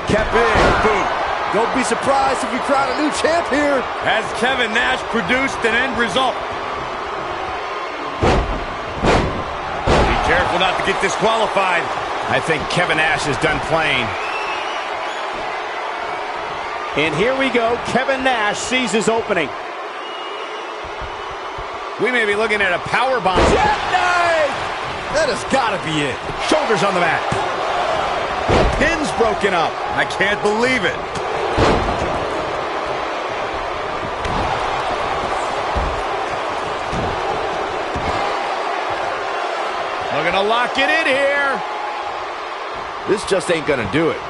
Big boot. Don't be surprised if we crown a new champ here. Has Kevin Nash produced an end result? Be careful not to get disqualified. I think Kevin Nash is done playing. And here we go. Kevin Nash sees his opening. We may be looking at a powerbomb. Jackknife! That has got to be it. Shoulders on the mat. Pin's broken up. I can't believe it. Looking to lock it in here. This just ain't gonna do it.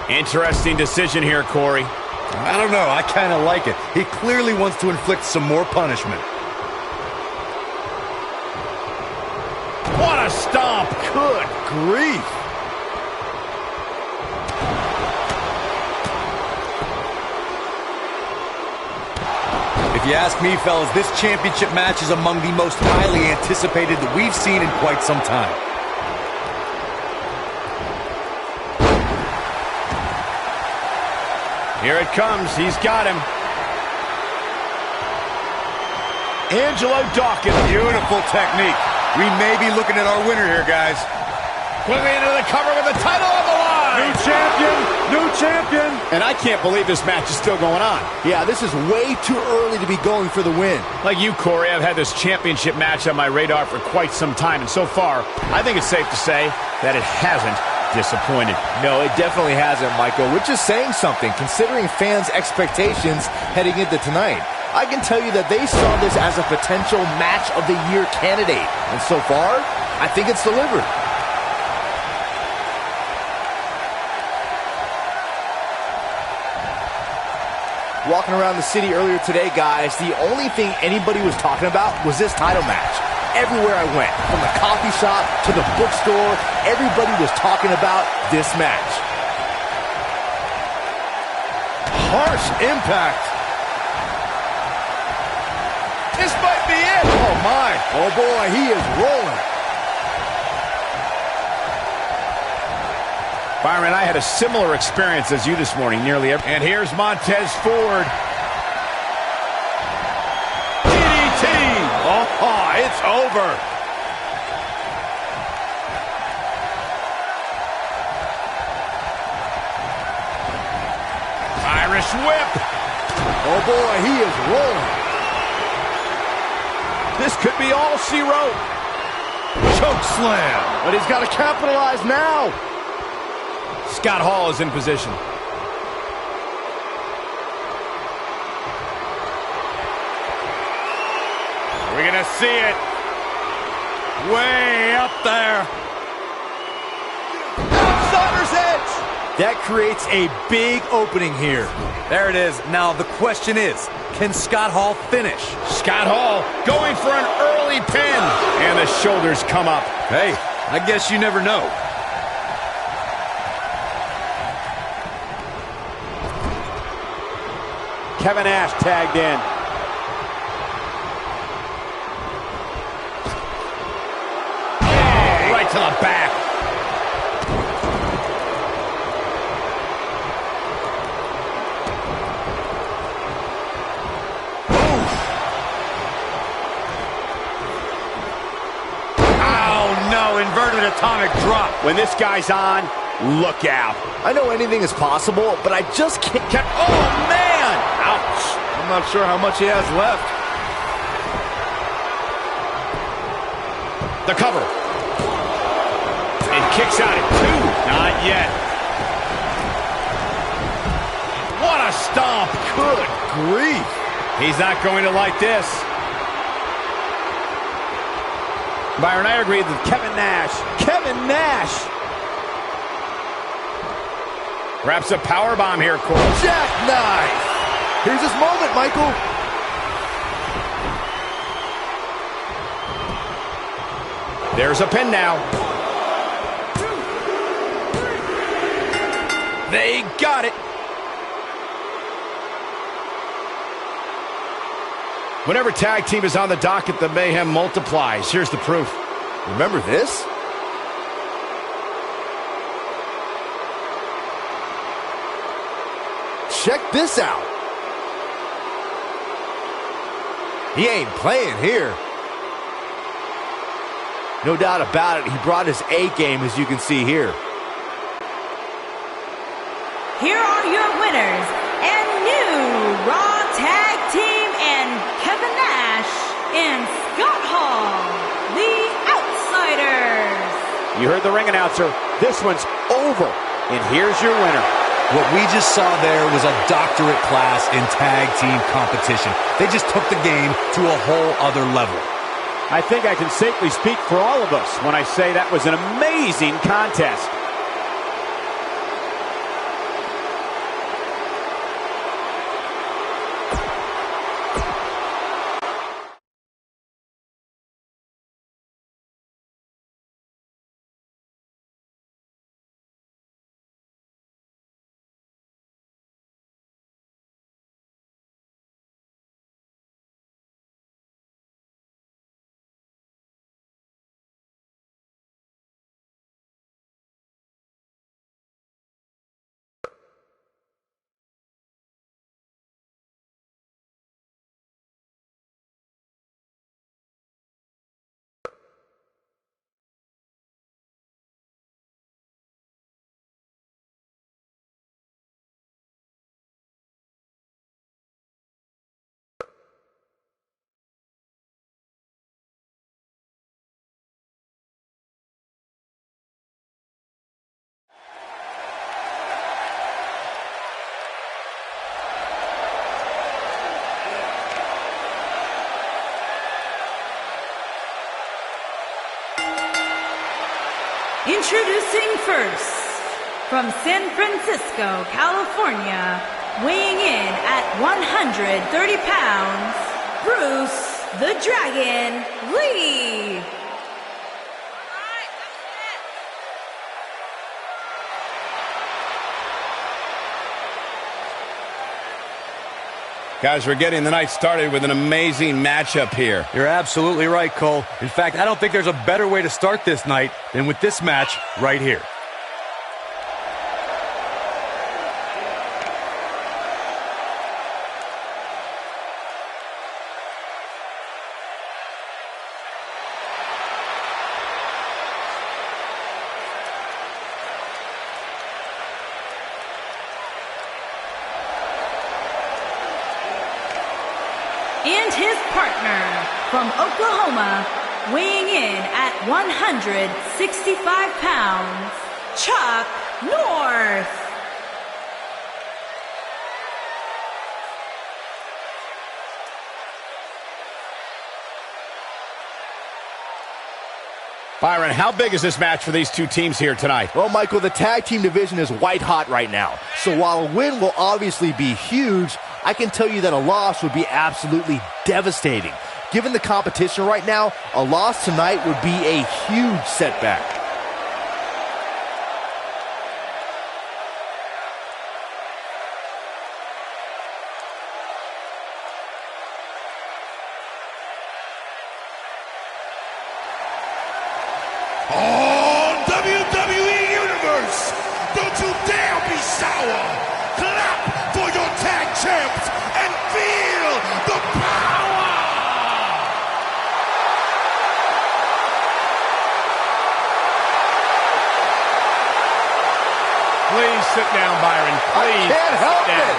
Interesting decision here, Corey. I don't know. I kind of like it. He clearly wants to inflict some more punishment. What a stomp. Good grief. If you ask me, fellas, this championship match is among the most highly anticipated that we've seen in quite some time. Here it comes. He's got him. Angelo Dawkins. Beautiful technique. We may be looking at our winner here, guys. Quickly into the cover with the title on the line. New champion! New champion! And I can't believe this match is still going on. Yeah, this is way too early to be going for the win. Like you, Corey, I've had this championship match on my radar for quite some time, and so far, I think it's safe to say that it hasn't disappointed. No, it definitely hasn't, Michael, which is saying something, considering fans' expectations heading into tonight. I can tell you that they saw this as a potential match of the year candidate, and so far, I think it's delivered. Walking around the city earlier today, guys, the only thing anybody was talking about was this title match. Everywhere I went, from the coffee shop to the bookstore, everybody was talking about this match. Harsh impact. This might be it. Oh, my. Oh, boy, he is rolling. Byron, I had a similar experience as you this morning, nearly every. And here's Montez Ford. DDT. Oh, it's over. Irish whip. Oh, boy, he is rolling. This could be all she wrote. Choke slam. But he's got to capitalize now. Scott Hall is in position. We're going to see it. Way up there. Outsider's edge. That creates a big opening here. There it is. Now the question is, can Scott Hall finish? Scott Hall going for an early pin. And the shoulders come up. Hey, I guess you never know. Kevin Nash tagged in. Oh, right to the back. Inverted atomic drop. When this guy's on, look out. I know anything is possible, but I just can't. Oh, man! Ouch. I'm not sure how much he has left. The cover. And kicks out at 2. Not yet. What a stomp. Good grief. He's not going to like this. Byron, I agree with Kevin Nash. Kevin Nash! Wraps a powerbomb here, Cole. Jackknife! Here's his moment, Michael. There's a pin now. They got it. Whenever tag team is on the docket, the mayhem multiplies. Here's the proof. Remember this? Check this out. He ain't playing here. No doubt about it, he brought his A game, as you can see here. Here are your winners and new Raw Tag Team and Kevin Nash and Scott Hall, the Outsiders. You heard the ring announcer. This one's over. And here's your winner. What we just saw there was a doctorate class in tag team competition. They just took the game to a whole other level. I think I can safely speak for all of us when I say that was an amazing contest. Introducing first, from San Francisco, California, weighing in at 130 pounds, Bruce the Dragon Lee. Guys, we're getting the night started with an amazing matchup here. You're absolutely right, Cole. In fact, I don't think there's a better way to start this night than with this match right here. And his partner from Oklahoma, weighing in at 165 pounds, Chuck North. Byron, how big is this match for these two teams here tonight? Well, Michael, the tag team division is white hot right now. So while a win will obviously be huge, I can tell you that a loss would be absolutely devastating. Given the competition right now, a loss tonight would be a huge setback. Please sit down, Byron. Please. I can't help it.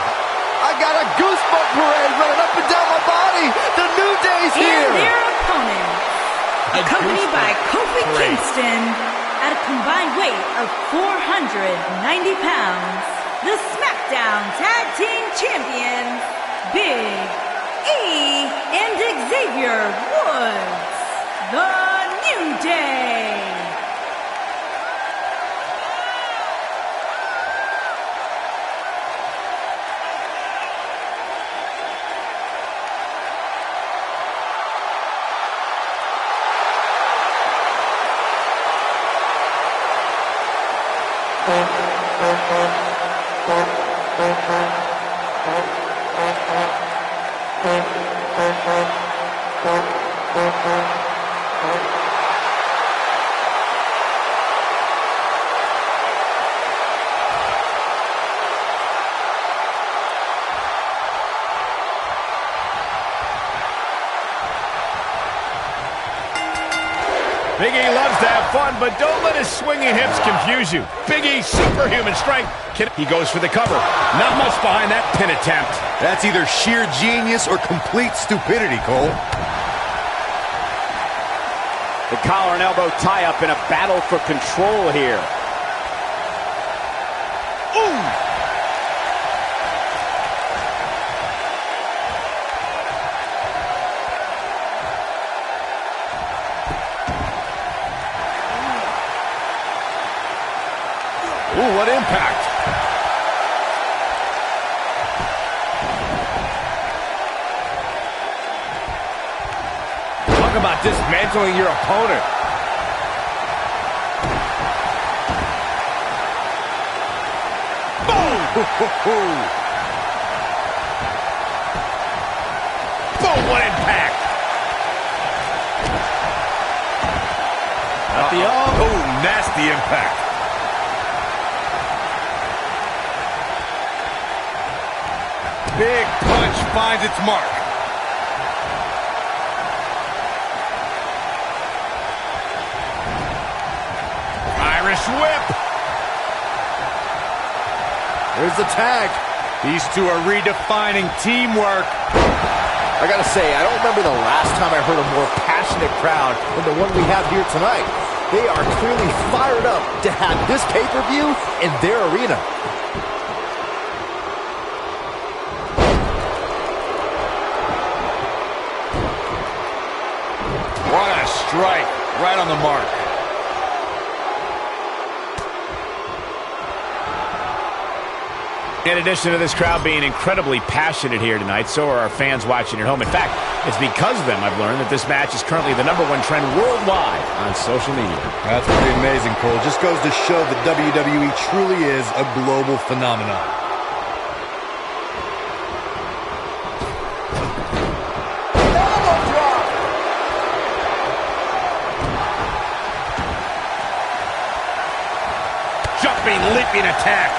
I got a goosebump parade running up and down my body. The New Day's here. And their opponents, accompanied by Kofi Kingston at a combined weight of 490 pounds, the Smackdown Tag Team Champions, Big E and Xavier Woods, the New Day. Big E loves to have fun, but don't let his swinging hips confuse you. Big E's superhuman strength. He goes for the cover. Not much behind that pin attempt. That's either sheer genius or complete stupidity, Cole. The collar and elbow tie-up in a battle for control here. Ooh! Ooh, what impact. Talk about dismantling your opponent. Boom! Boom, what impact. At the arm. Oh, nasty impact. Big punch finds its mark. Irish whip. There's the tag. These two are redefining teamwork. I gotta say, I don't remember the last time I heard a more passionate crowd than the one we have here tonight. They are clearly fired up to have this pay-per-view in their arena. What a strike. Right on the mark. In addition to this crowd being incredibly passionate here tonight, so are our fans watching at home. In fact, it's because of them I've learned that this match is currently the #1 trend worldwide on social media. That's pretty amazing, Cole. Just goes to show that WWE truly is a global phenomenon. Jumping, leaping attack.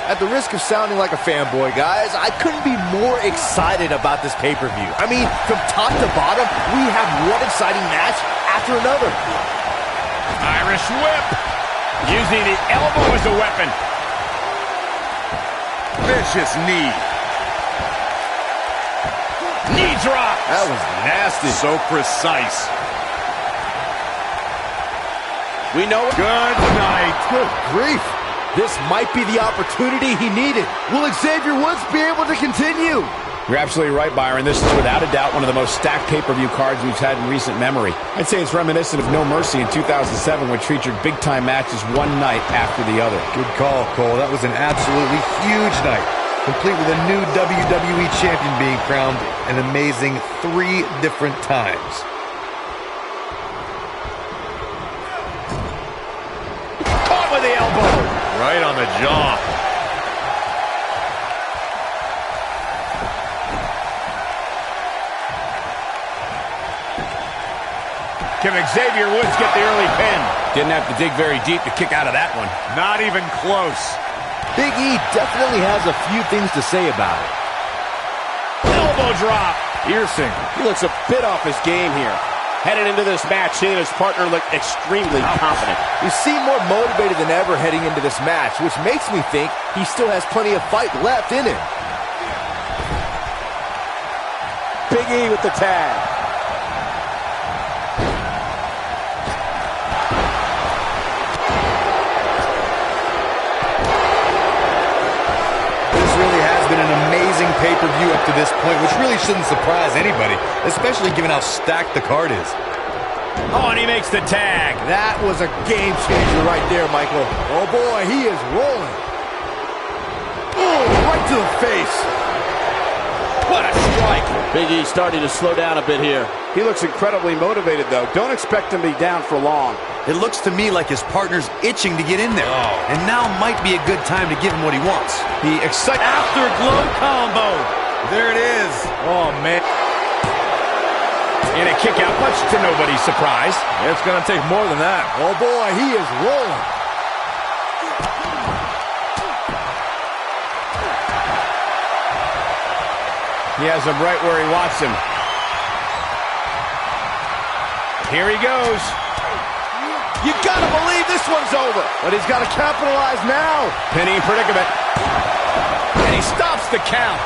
At the risk of sounding like a fanboy, guys, I couldn't be more excited about this pay-per-view. I mean, from top to bottom, we have one exciting match after another. Irish whip. Using the elbow as a weapon. Vicious knee. Knee drop. That was nasty. So precise. We know it. Good night. Good grief. This might be the opportunity he needed. Will Xavier Woods be able to continue? You're absolutely right, Byron. This is without a doubt one of the most stacked pay-per-view cards we've had in recent memory. I'd say it's reminiscent of No Mercy in 2007, which featured big-time matches one night after the other. Good call, Cole. That was an absolutely huge night, complete with a new WWE champion being crowned an amazing 3 different times. Caught with the elbow. Right on the jaw. Can Xavier Woods get the early pin? Didn't have to dig very deep to kick out of that one. Not even close. Big E definitely has a few things to say about it. Elbow drop. Piercing. He looks a bit off his game here. Headed into this match, seeing his partner look extremely confident. You seem more motivated than ever heading into this match, which makes me think he still has plenty of fight left in him. Big E with the tag. This really has been an amazing pay-per-view up to this point, which really shouldn't surprise anybody, especially given how stacked the card is. Oh, and he makes the tag. That was a game changer right there, Michael. Oh boy, he is rolling. Oh, right to the face. What a strike. Big E starting to slow down a bit here. He looks incredibly motivated, though. Don't expect him to be down for long. It looks to me like his partner's itching to get in there. And now might be a good time to give him what he wants. The exciting afterglow combo. There it is. Oh, man. And a kick out, much to nobody's surprise. It's going to take more than that. Oh boy, he is rolling. He has him right where he wants him. Here he goes. You gotta believe this one's over. But he's got to capitalize now. Pinning predicament. And he stops the count.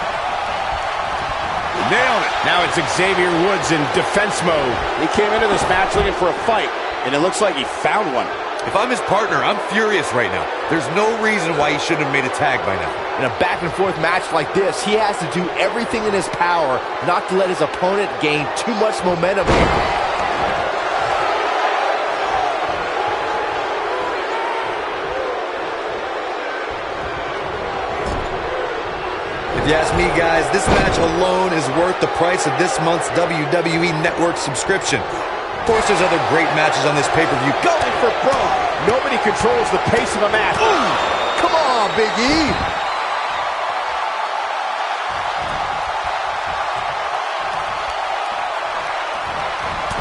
Nailed it. Now it's Xavier Woods in defense mode. He came into this match looking for a fight, and it looks like he found one. If I'm his partner, I'm furious right now. There's no reason why he shouldn't have made a tag by now. In a back-and-forth match like this, he has to do everything in his power not to let his opponent gain too much momentum here. If you ask me, guys, this match alone is worth the price of this month's WWE Network subscription. Of course, there's other great matches on this pay-per-view. Going for broke. Nobody controls the pace of a match. Ooh, come on, Big E.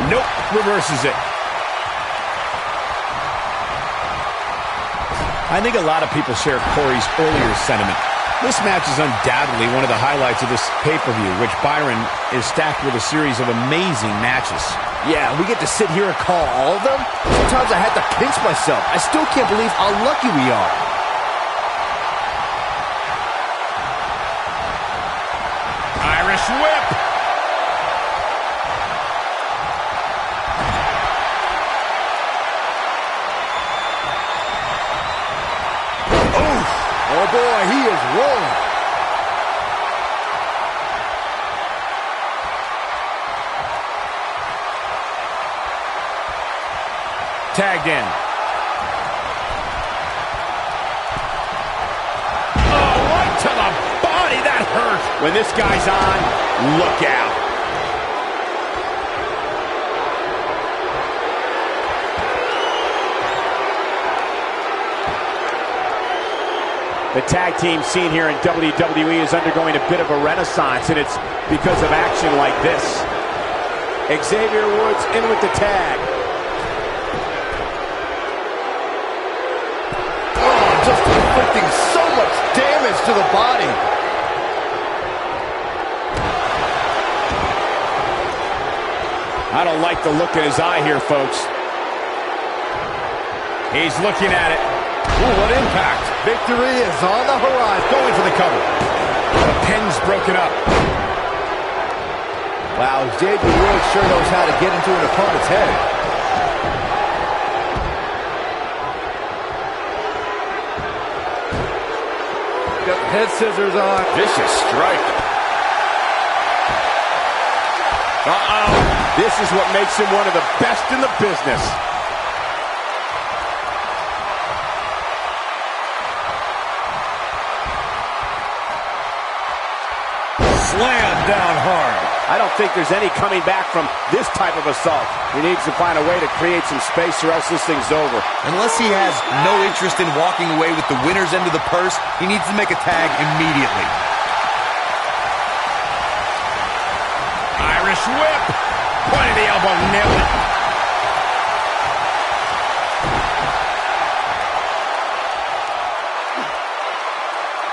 Nope, reverses it. I think a lot of people share Corey's earlier sentiment. This match is undoubtedly one of the highlights of this pay-per-view, which Byron is stacked with a series of amazing matches. Yeah, we get to sit here and call all of them. Sometimes I had to pinch myself. I still can't believe how lucky we are. Irish whip. Oh boy, he is rolling. Tagged in. Oh, right to the body. That hurt. When this guy's on, look out. The tag team scene here in WWE is undergoing a bit of a renaissance, and it's because of action like this. Xavier Woods in with the tag. Oh, just inflicting so much damage to the body. I don't like the look in his eye here, folks. He's looking at it. Ooh, what impact. Victory is on the horizon. Going for the cover. The pin's broken up. Wow, Xavier Woods sure knows how to get into an opponent's head. Got the head scissors on. Vicious strike. Uh-oh. This is what makes him one of the best in the business. Slam down hard. I don't think there's any coming back from this type of assault. He needs to find a way to create some space or else this thing's over. Unless he has no interest in walking away with the winner's end of the purse, he needs to make a tag immediately. Irish whip. Point of the elbow, nailed it.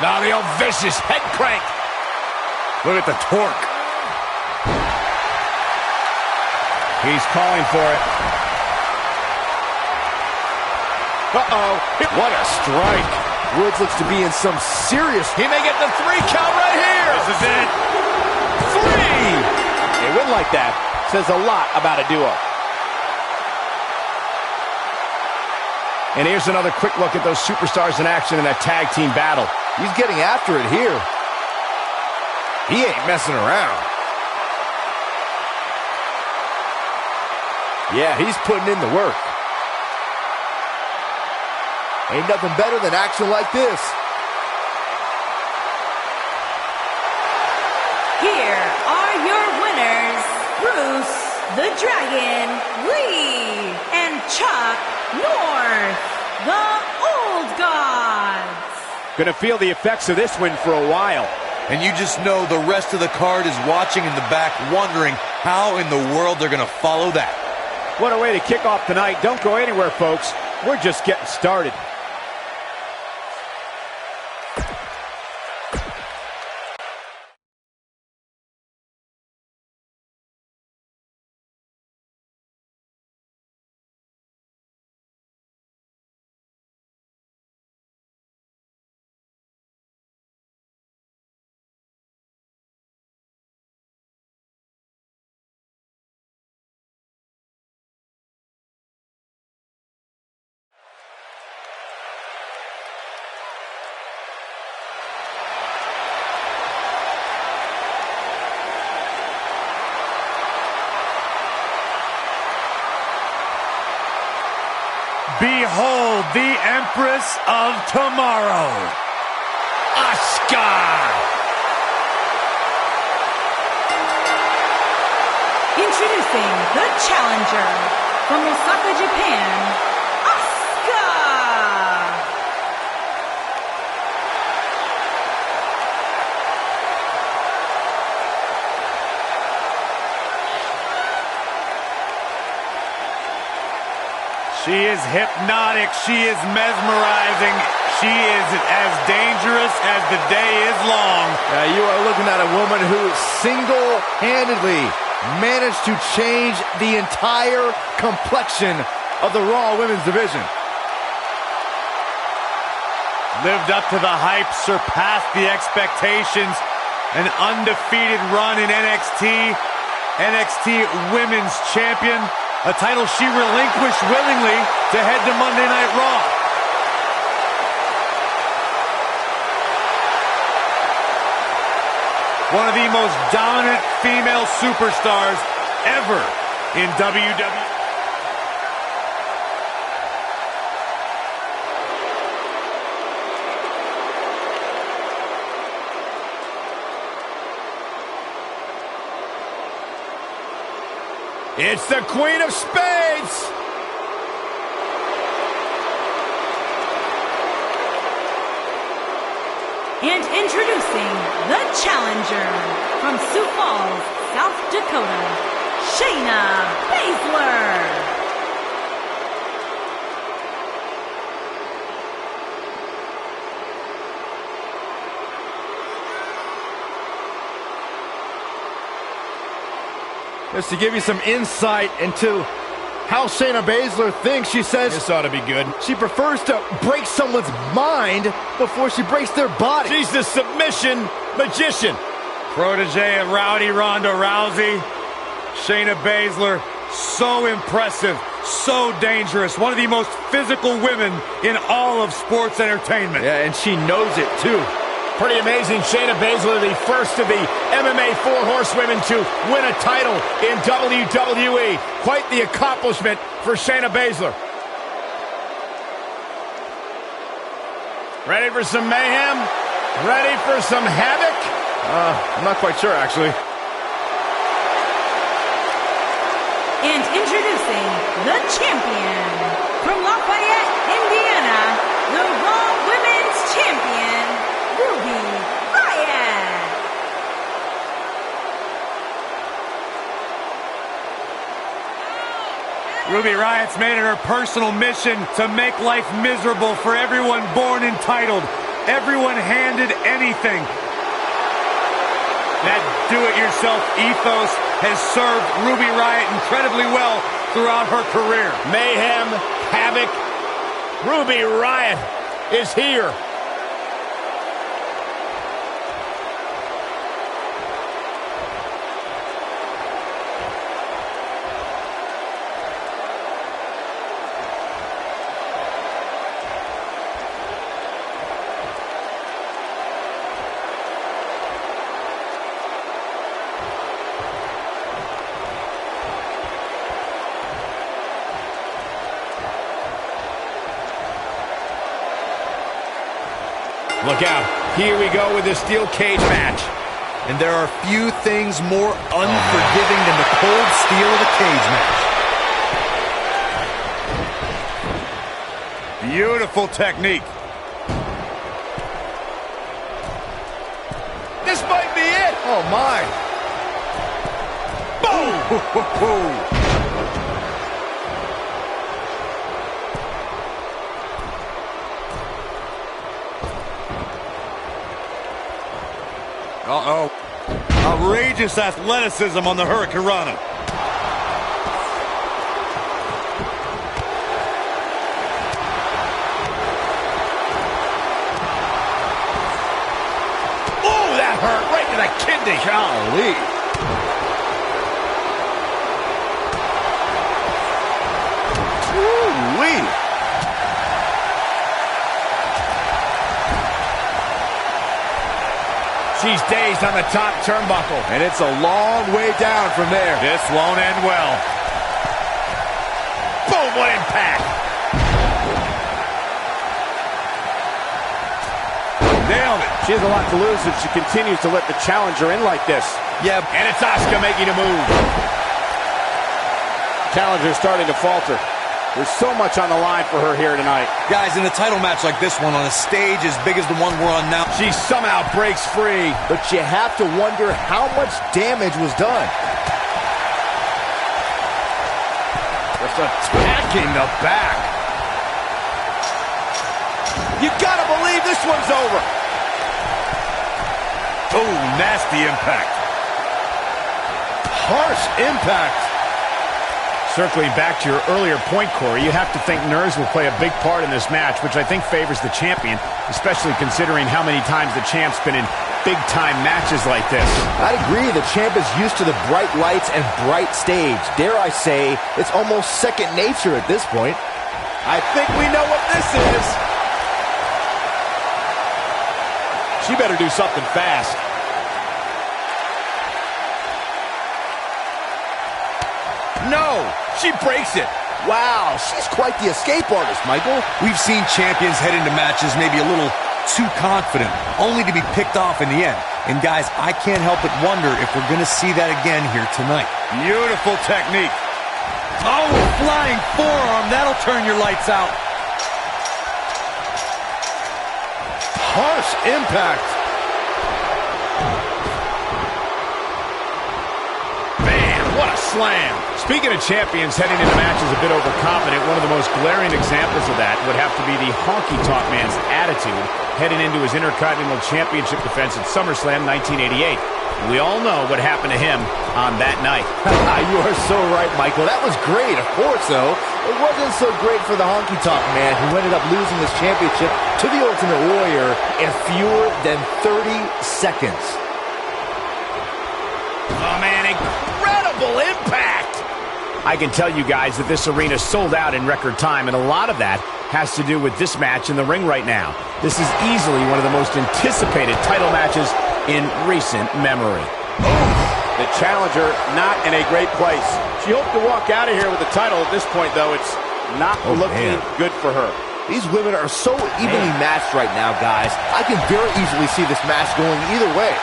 Now the old vicious head crank. Look at the torque. He's calling for it. Uh-oh. What a strike. Rhodes looks to be in some serious... He may get the 3 count right here. This is it. 3! A win like that says a lot about a duo. And here's another quick look at those superstars in action in that tag team battle. He's getting after it here. He ain't messing around. Yeah, he's putting in the work. Ain't nothing better than action like this. Here are your winners, Bruce the Dragon Lee and Chuck North, the Old Gods. Gonna feel the effects of this win for a while. And you just know the rest of the card is watching in the back, wondering how in the world they're going to follow that. What a way to kick off tonight. Don't go anywhere, folks. We're just getting started. Behold the Empress of Tomorrow, Asuka. Introducing the challenger from Osaka, Japan, Asuka. She is hypnotic. She is mesmerizing. She is as dangerous as the day is long. You are looking at a woman who single-handedly managed to change the entire complexion of the Raw Women's Division. Lived up to the hype, surpassed the expectations. An undefeated run in NXT. NXT Women's Champion. A title she relinquished willingly to head to Monday Night Raw. One of the most dominant female superstars ever in WWE. It's the Queen of Spades. And introducing the challenger from Sioux Falls, South Dakota, Shayna Baszler. Just to give you some insight into how Shayna Baszler thinks, she says This ought to be good. she prefers to break someone's mind before she breaks their body. She's the submission magician. Protege of Rowdy Ronda Rousey. Shayna Baszler, so impressive, so dangerous. One of the most physical women in all of sports entertainment. Yeah, and she knows it too. Pretty amazing. Shayna Baszler, the first of the MMA 4 horsewomen to win a title in WWE. Quite the accomplishment for Shayna Baszler. Ready for some mayhem? Ready for some havoc? I'm not quite sure, actually. And introducing the champion from Lafayette, Indiana, the Raw Women's Champion, Ruby Riott. Ruby Riott's made it her personal mission to make life miserable for everyone born entitled, everyone handed anything. That do-it-yourself ethos has served Ruby Riott incredibly well throughout her career. Mayhem, havoc. Ruby Riott is here. Look out. Here we go with the steel cage match. And there are few things more unforgiving than the cold steel of a cage match. Beautiful technique. This might be it. Oh, my. Boom! Uh-oh. Outrageous athleticism on the Hurricanrana. Oh, that hurt right to the kidney. Golly. Woo-wee. She's dazed on the top turnbuckle. And it's a long way down from there. This won't end well. Boom, what impact. Nailed it. She has a lot to lose if she continues to let the challenger in like this. Yep, and it's Asuka making a move. Challenger's starting to falter. There's so much on the line for her here tonight. Guys, in a title match like this one on a stage as big as the one we're on now, She somehow breaks free. But you have to wonder how much damage was done. Just attacking the back. You gotta believe this one's over. Oh, nasty impact. Harsh impact. Circling back to your earlier point, Corey, you have to think nerves will play a big part in this match, which I think favors the champion, especially considering how many times the champ's been in big-time matches like this. I'd agree, the champ is used to the bright lights and bright stage. Dare I say, it's almost second nature at this point. I think we know what this is. She better do something fast. No, she breaks it. Wow, she's quite the escape artist, Michael. we've seen champions head into matches maybe a little too confident, only to be picked off in the end. And guys, I can't help but wonder if we're going to see that again here tonight. Beautiful technique. Oh, flying forearm, that'll turn your lights out. Harsh impact. Man, what a slam. Speaking of champions heading into matches a bit overconfident, one of the most glaring examples of that would have to be the honky-tonk man's attitude heading into his Intercontinental Championship defense at SummerSlam 1988. We all know what happened to him on that night. You are so right, Michael. That was great, of course, though. It wasn't so great for the honky-tonk man who ended up losing his championship to the Ultimate Warrior in fewer than 30 seconds. Oh, man, incredible impact. I can tell you guys that this arena sold out in record time, and a lot of that has to do with this match in the ring right now. This is easily one of the most anticipated title matches in recent memory. The challenger not in a great place. She hoped to walk out of here with the title. At this point, though, it's not looking good for her. These women are so evenly matched right now, guys. I can very easily see this match going either way.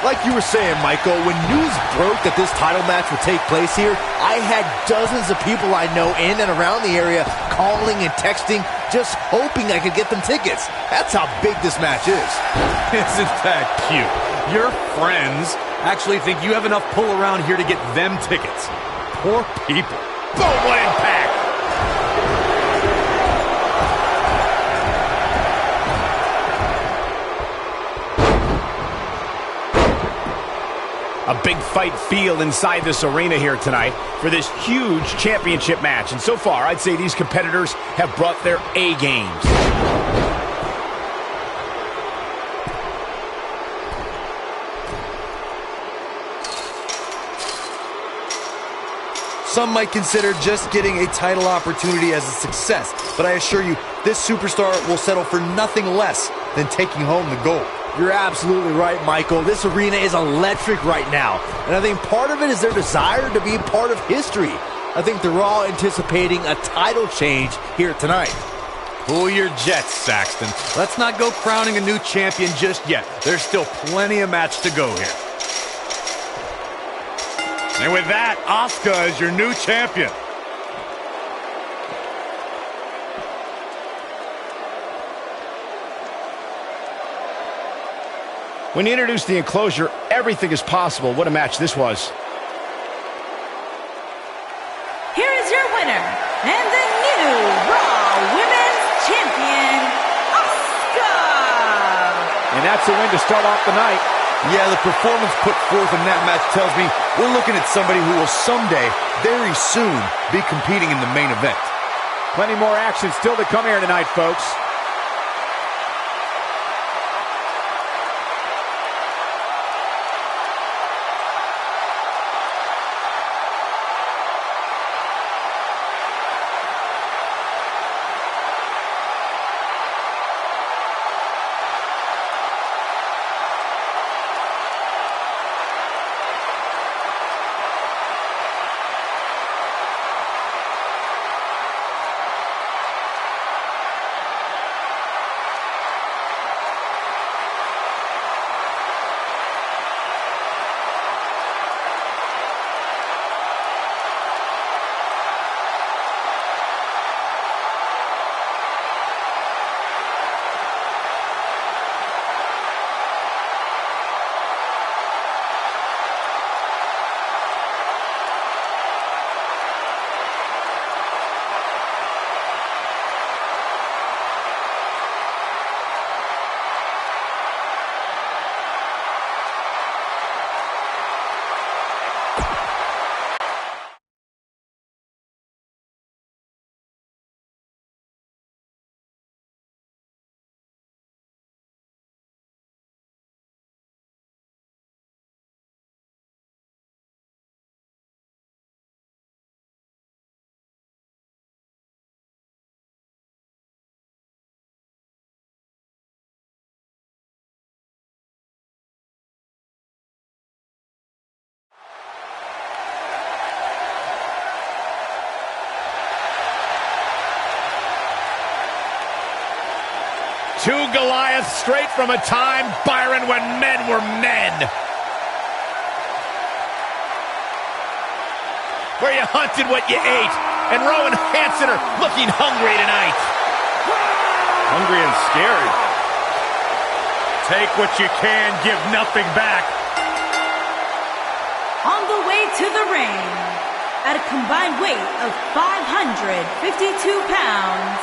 Like you were saying, Michael, when news broke that this title match would take place here, I had dozens of people I know in and around the area calling and texting, just hoping I could get them tickets. That's how big this match is. Isn't that cute? Your friends actually think you have enough pull around here to get them tickets. Poor people. Boom, what impact. A big fight feel inside this arena here tonight for this huge championship match. And so far, I'd say these competitors have brought their A games. Some might consider just getting a title opportunity as a success, but I assure you, this superstar will settle for nothing less than taking home the gold. You're absolutely right, Michael. This arena is electric right now, and I think part of it is their desire to be part of history. I think they're all anticipating a title change here tonight. Cool your jets, Saxton. Let's not go crowning a new champion just yet. There's still plenty of match to go here. And with that, Asuka is your new champion. When you introduce the enclosure, everything is possible. What a match this was. Here is your winner, and the new Raw Women's Champion, Asuka! And that's a win to start off the night. Yeah, the performance put forth in that match tells me we're looking at somebody who will someday, very soon, be competing in the main event. Plenty more action still to come here tonight, folks. Two Goliaths straight from a time, Byron, when men were men. Where you hunted what you ate. And Rowan Hansen are looking hungry tonight. Hungry and scary. Take what you can, give nothing back. On the way to the ring, at a combined weight of 552 pounds,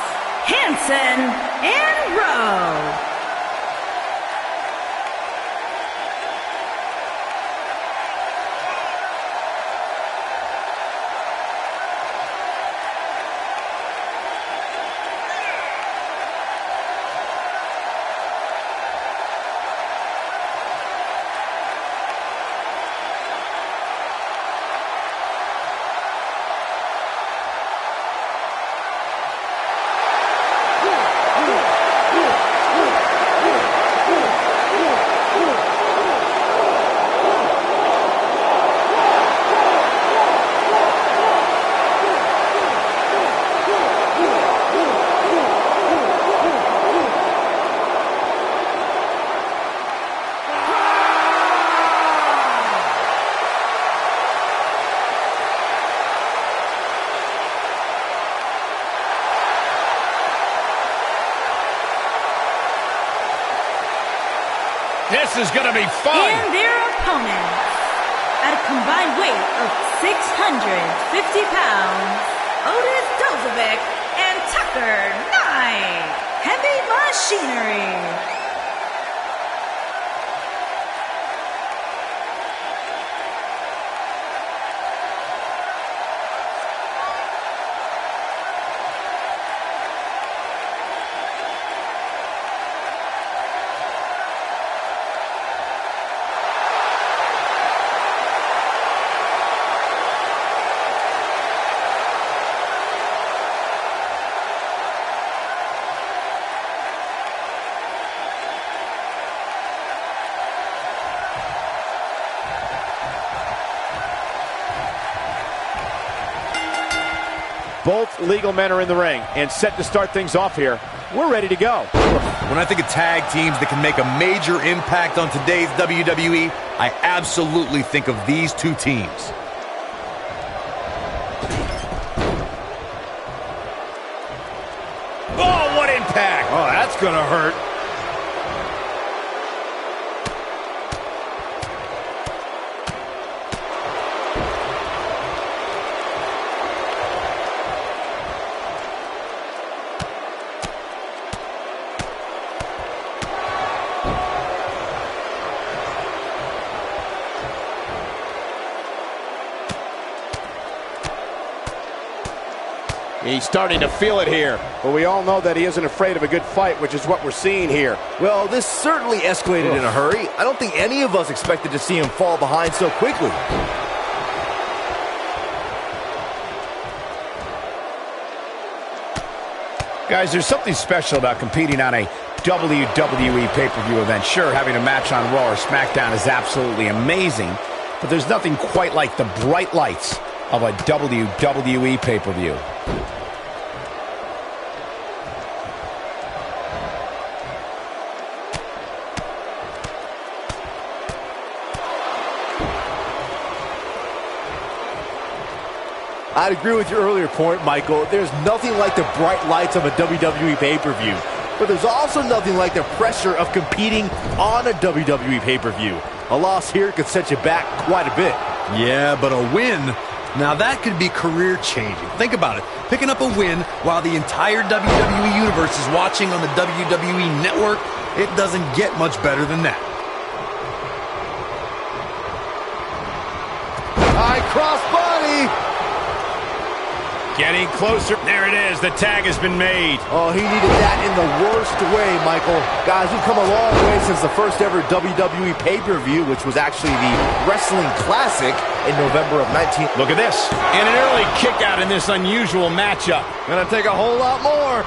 Hansen and Rhodes. This is going to be fun. And their opponents, at a combined weight of 650 pounds, Otis Dozovic and Tucker Knight, Heavy Machinery. Both legal men are in the ring and set to start things off here. We're ready to go. When I think of tag teams that can make a major impact on today's WWE, I absolutely think of these two teams. Oh, what impact! Oh, that's gonna hurt. He's starting to feel it here, but we all know that he isn't afraid of a good fight, which is what we're seeing here. Well, this certainly escalated in a hurry. I don't think any of us expected to see him fall behind so quickly. Guys, there's something special about competing on a WWE pay-per-view event. Sure, having a match on Raw or Smackdown is absolutely amazing, but there's nothing quite like the bright lights of a WWE pay-per-view. I'd agree with your earlier point, Michael. There's nothing like the bright lights of a WWE pay-per-view. But there's also nothing like the pressure of competing on a WWE pay-per-view. A loss here could set you back quite a bit. Yeah, but a win, now that could be career-changing. Think about it. Picking up a win while the entire WWE Universe is watching on the WWE Network, it doesn't get much better than that. High crossbody! Getting closer. There it is. The tag has been made. Oh, he needed that in the worst way, Michael. Guys, we've come a long way since the first ever WWE pay-per-view, which was actually the Wrestling Classic in November of 19... Look at this. And an early kick out in this unusual matchup. Gonna take a whole lot more.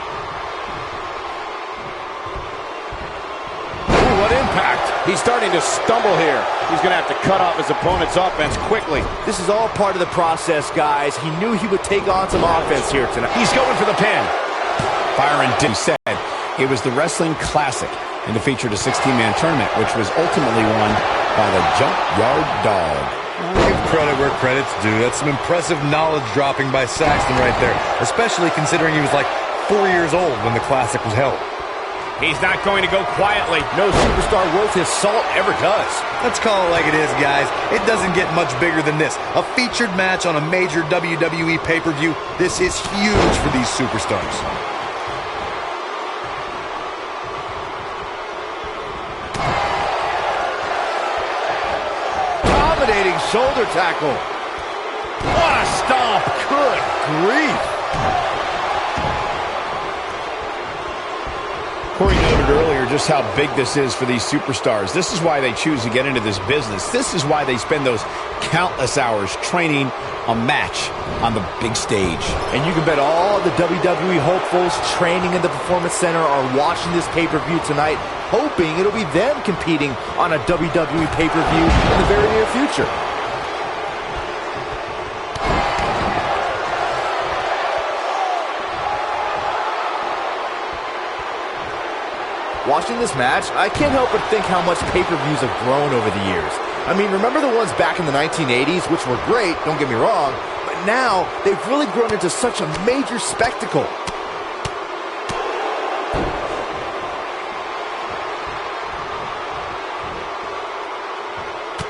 Ooh, what impact. He's starting to stumble here. He's going to have to cut off his opponent's offense quickly. This is all part of the process, guys. He knew he would take on some offense here tonight. He's going for the pin. Byron Diddy said it was the Wrestling Classic, and it featured a 16-man tournament, which was ultimately won by the Junkyard Dog. Give credit where credit's due. That's some impressive knowledge dropping by Saxton right there, especially considering he was like 4 years old when the Classic was held. He's not going to go quietly. No superstar worth his salt ever does. Let's call it like it is, guys. It doesn't get much bigger than this. A featured match on a major WWE pay-per-view. This is huge for these superstars. Dominating shoulder tackle. What a stomp. Good grief. Corey noted earlier just how big this is for these superstars. This is why they choose to get into this business. This is why they spend those countless hours training a match on the big stage. And you can bet all the WWE hopefuls training in the Performance Center are watching this pay-per-view tonight, hoping it'll be them competing on a WWE pay-per-view in the very near future. Watching this match, I can't help but think how much pay-per-views have grown over the years. I mean, remember the ones back in the 1980s, which were great, don't get me wrong, but now they've really grown into such a major spectacle.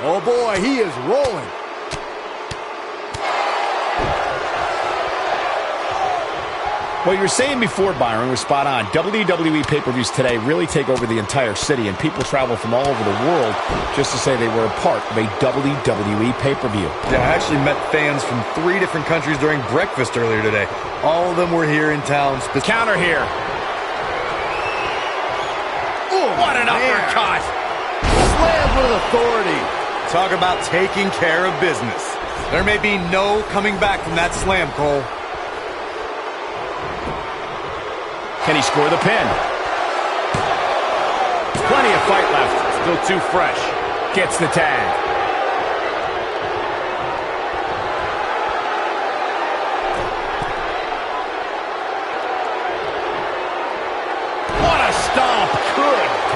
Oh boy, he is rolling. What you were saying before, Byron, was spot on. WWE pay-per-views today really take over the entire city, and people travel from all over the world just to say they were a part of a WWE pay-per-view. Yeah, I actually met fans from 3 different countries during breakfast earlier today. All of them were here in town. Counter here. Ooh, what an uppercut. Slammed with authority. Talk about taking care of business. There may be no coming back from that slam, Cole. Can he score the pin? Plenty of fight left. Still too fresh. Gets the tag.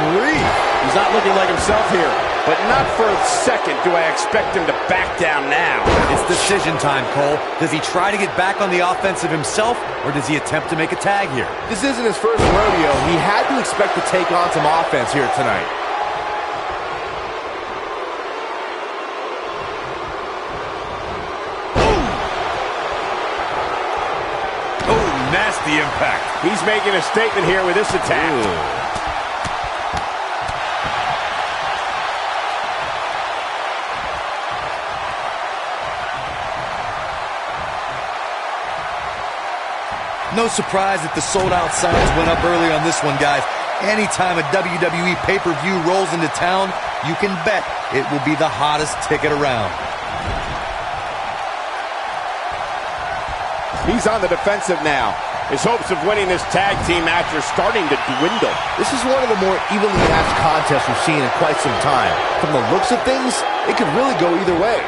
grief. He's not looking like himself here, but not for a second do I expect him to back down now. It's decision time, Cole. Does he try to get back on the offensive himself, or does he attempt to make a tag here? This isn't his first rodeo. He had to expect to take on some offense here tonight. Nasty impact. He's making a statement here with this attack. Ooh. No surprise that the sold-out signs went up early on this one, guys. Anytime a WWE pay-per-view rolls into town, you can bet it will be the hottest ticket around. He's on the defensive now. His hopes of winning this tag team match are starting to dwindle. This is one of the more evenly matched contests we've seen in quite some time. From the looks of things, it could really go either way.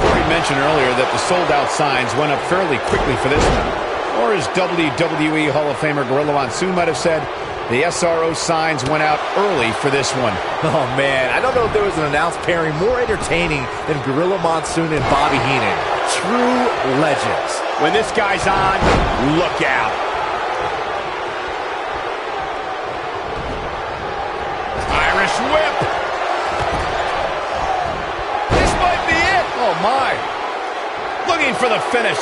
Corey mentioned earlier that the sold-out signs went up fairly quickly for this one. Or as WWE Hall of Famer Gorilla Monsoon might have said, the SRO signs went out early for this one. Oh, man, I don't know if there was an announced pairing more entertaining than Gorilla Monsoon and Bobby Heenan. True legends. When this guy's on, look out. Irish whip. This might be it. Oh, my. Looking for the finish.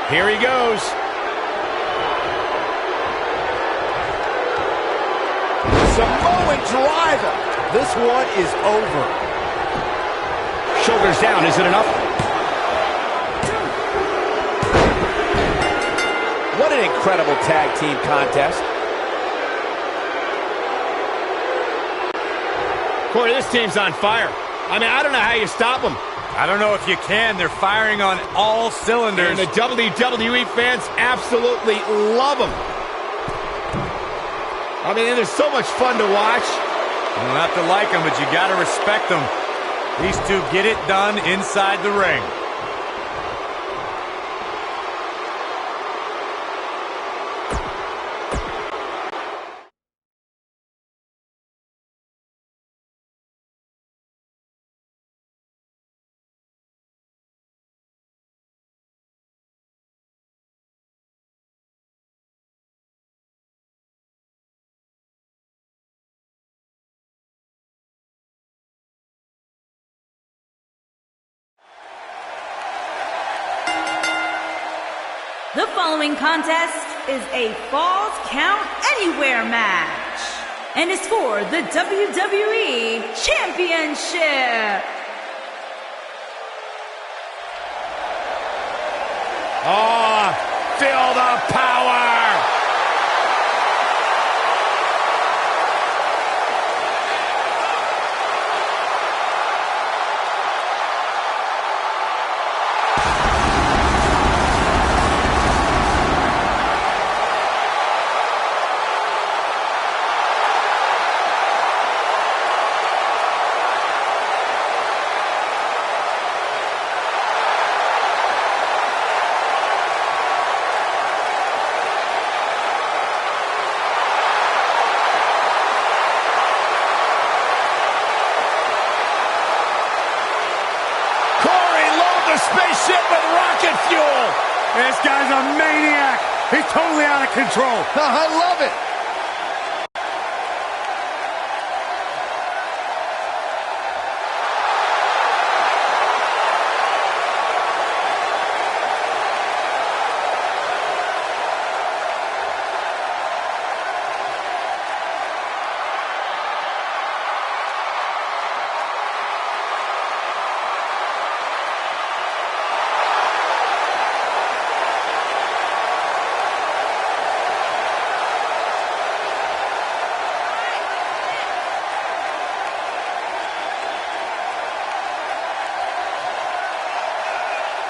Here he goes. Samoan driver. This one is over. Shoulders down, is it enough? What an incredible tag team contest. Corey, this team's on fire. I mean, I don't know how you stop them. I don't know if you can. They're firing on all cylinders. And the WWE fans absolutely love them. I mean, they're so much fun to watch. You don't have to like them, but you got to respect them. These two get it done inside the ring. The following contest is a Falls Count Anywhere match and is for the WWE Championship. Oh, feel the power. Spaceship with rocket fuel. This guy's a maniac. He's totally out of control. I love it.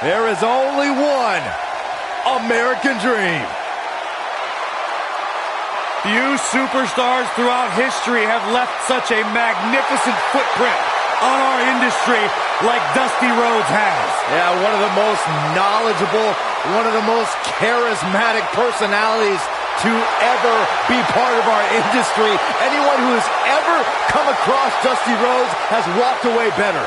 There is only one American Dream. Few superstars throughout history have left such a magnificent footprint on our industry like Dusty Rhodes has. Yeah, one of the most knowledgeable, one of the most charismatic personalities to ever be part of our industry. Anyone who has ever come across Dusty Rhodes has walked away better.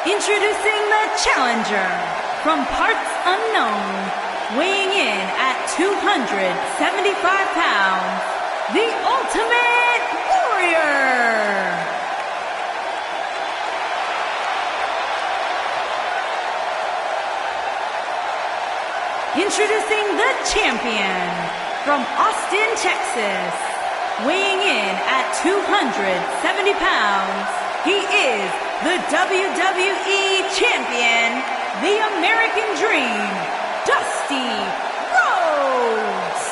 Introducing the challenger from parts unknown, weighing in at 275 pounds, the Ultimate Warrior. Introducing the champion from Austin, Texas, weighing in at 270 pounds, he is the WWE Champion, the American Dream, Dusty Rhodes.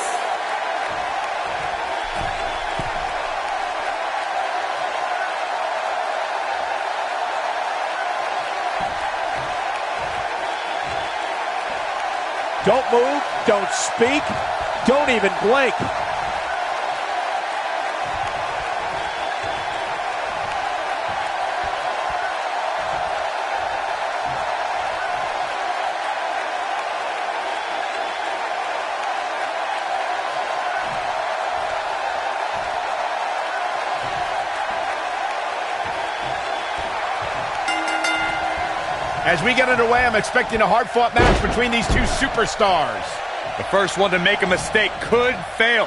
Don't move, don't speak, don't even blink. As we get underway, I'm expecting a hard-fought match between these two superstars. The first one to make a mistake could fail.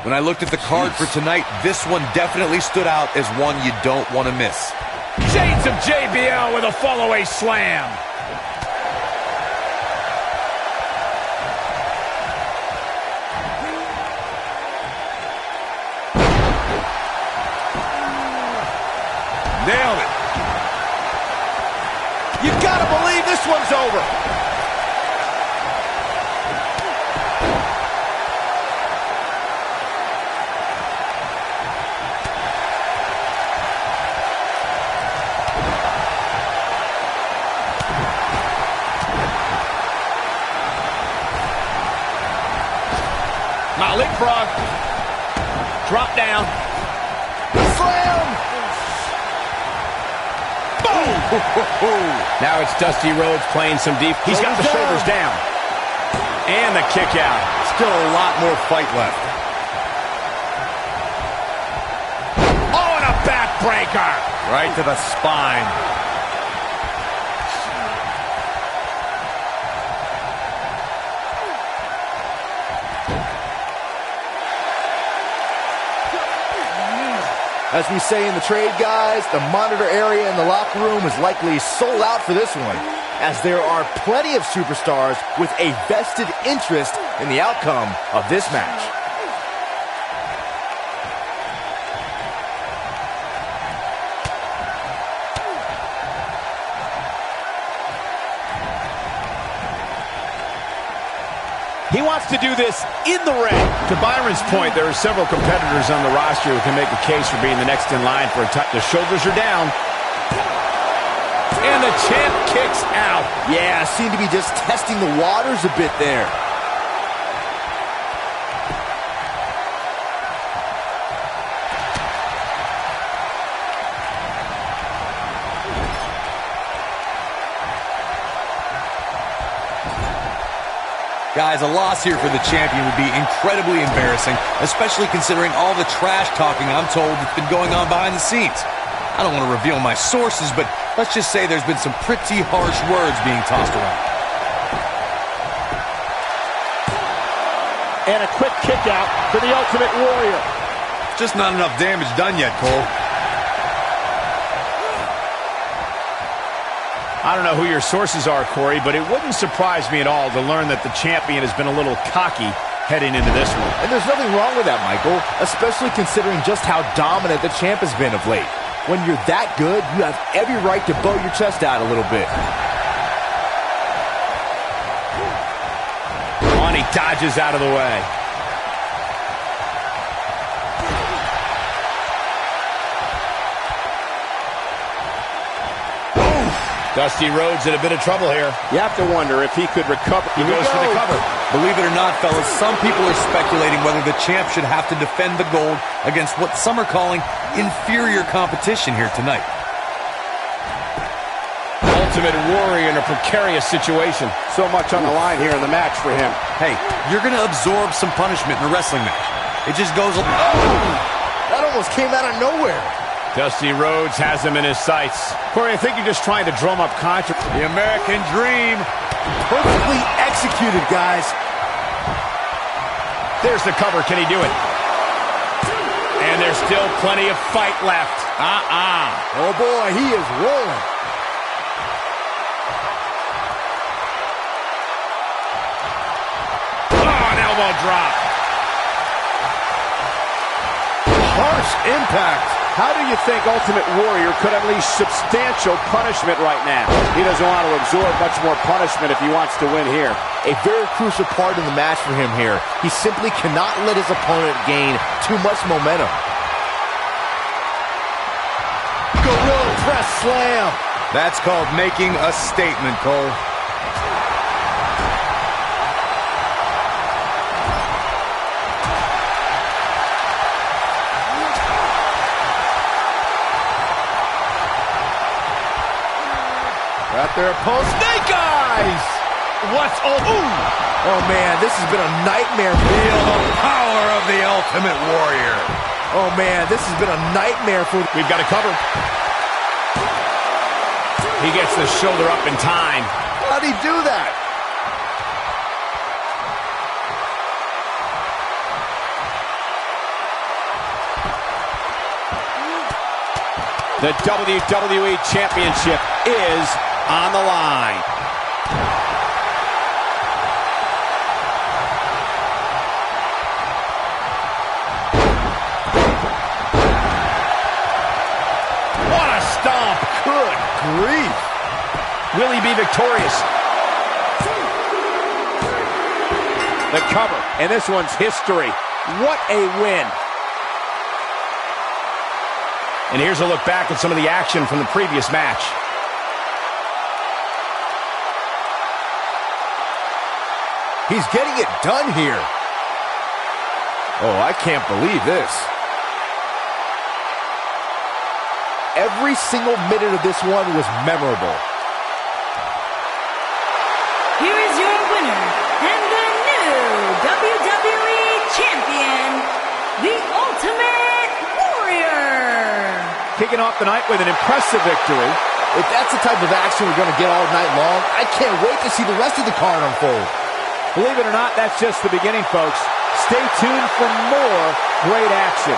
When I looked at the card for tonight, this one definitely stood out as one you don't want to miss. Shades of JBL with a fall-away slam. Nailed it. You gotta believe this one's over. Now leapfrog. Drop down. Slam! Now it's Dusty Rhodes playing some deep. He's got the shoulders down. And the kick out. Still a lot more fight left. Oh, and a backbreaker. Right to the spine. As we say in the trade, guys, the monitor area in the locker room is likely sold out for this one, as there are plenty of superstars with a vested interest in the outcome of this match. He wants to do this in the ring. To Byron's point, there are several competitors on the roster who can make a case for being the next in line for a title. The shoulders are down. And the champ kicks out. Yeah, seemed to be just testing the waters a bit there. Guys, a loss here for the champion would be incredibly embarrassing, especially considering all the trash talking I'm told that's been going on behind the scenes. I don't want to reveal my sources, but let's just say there's been some pretty harsh words being tossed around. And a quick kick out for the Ultimate Warrior. Just not enough damage done yet, Cole. I don't know who your sources are, Corey, but it wouldn't surprise me at all to learn that the champion has been a little cocky heading into this one. And there's nothing wrong with that, Michael, especially considering just how dominant the champ has been of late. When you're that good, you have every right to bow your chest out a little bit. Oh, and he dodges out of the way. Dusty Rhodes in a bit of trouble here. You have to wonder if he could recover. He goes for the cover. Believe it or not, fellas, some people are speculating whether the champ should have to defend the gold against what some are calling inferior competition here tonight. Ultimate Warrior in a precarious situation. So much on the line here in the match for him. Hey, you're going to absorb some punishment in a wrestling match. It just goes... Oh! That almost came out of nowhere. Dusty Rhodes has him in his sights. Corey, I think you're just trying to drum up controversy. The American Dream. Perfectly executed, guys. There's the cover. Can he do it? And there's still plenty of fight left. Oh, boy, he is rolling. Oh, an elbow drop. Harsh impact. How do you think Ultimate Warrior could unleash substantial punishment right now? He doesn't want to absorb much more punishment if he wants to win here. A very crucial part in the match for him here. He simply cannot let his opponent gain too much momentum. Gorilla press slam. That's called making a statement, Cole. Got their opponent. Snake Eyes! What's oh man, this has been a nightmare. Feel the power of the Ultimate Warrior. Oh man, this has been a nightmare for... We've got a cover. He gets the shoulder up in time. How'd he do that? The WWE Championship is on the line. What a stomp. Good grief. Will he be victorious? The cover, and this one's history. What a win. And here's a look back at some of the action from the previous match. He's getting it done here. Oh, I can't believe this. Every single minute of this one was memorable. Here is your winner and the new WWE Champion, the Ultimate Warrior. Kicking off the night with an impressive victory. If that's the type of action we're going to get all night long, I can't wait to see the rest of the card unfold. Believe it or not, that's just the beginning, folks. Stay tuned for more great action.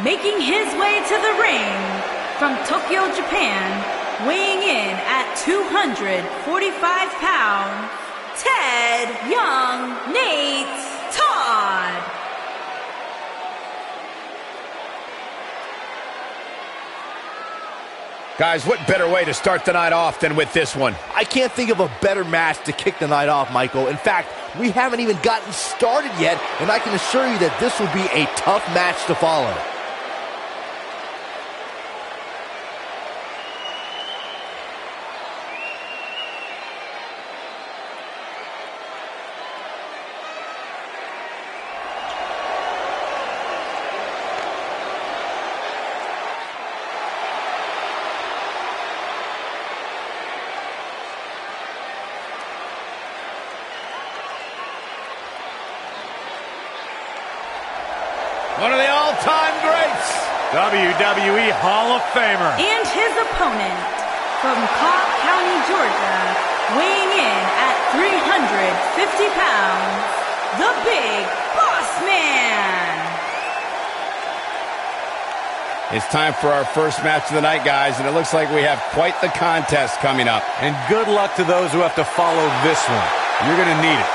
Making his way to the ring from Tokyo, Japan, weighing in at 245 pounds, Ted Young Nate Todd. Guys, what better way to start the night off than with this one? I can't think of a better match to kick the night off, Michael. In fact, we haven't even gotten started yet, and I can assure you that this will be a tough match to follow. One of the all-time greats. WWE Hall of Famer. And his opponent, from Cobb County, Georgia, weighing in at 350 pounds, the Big Boss Man. It's time for our first match of the night, guys, and it looks like we have quite the contest coming up. And good luck to those who have to follow this one. You're going to need it.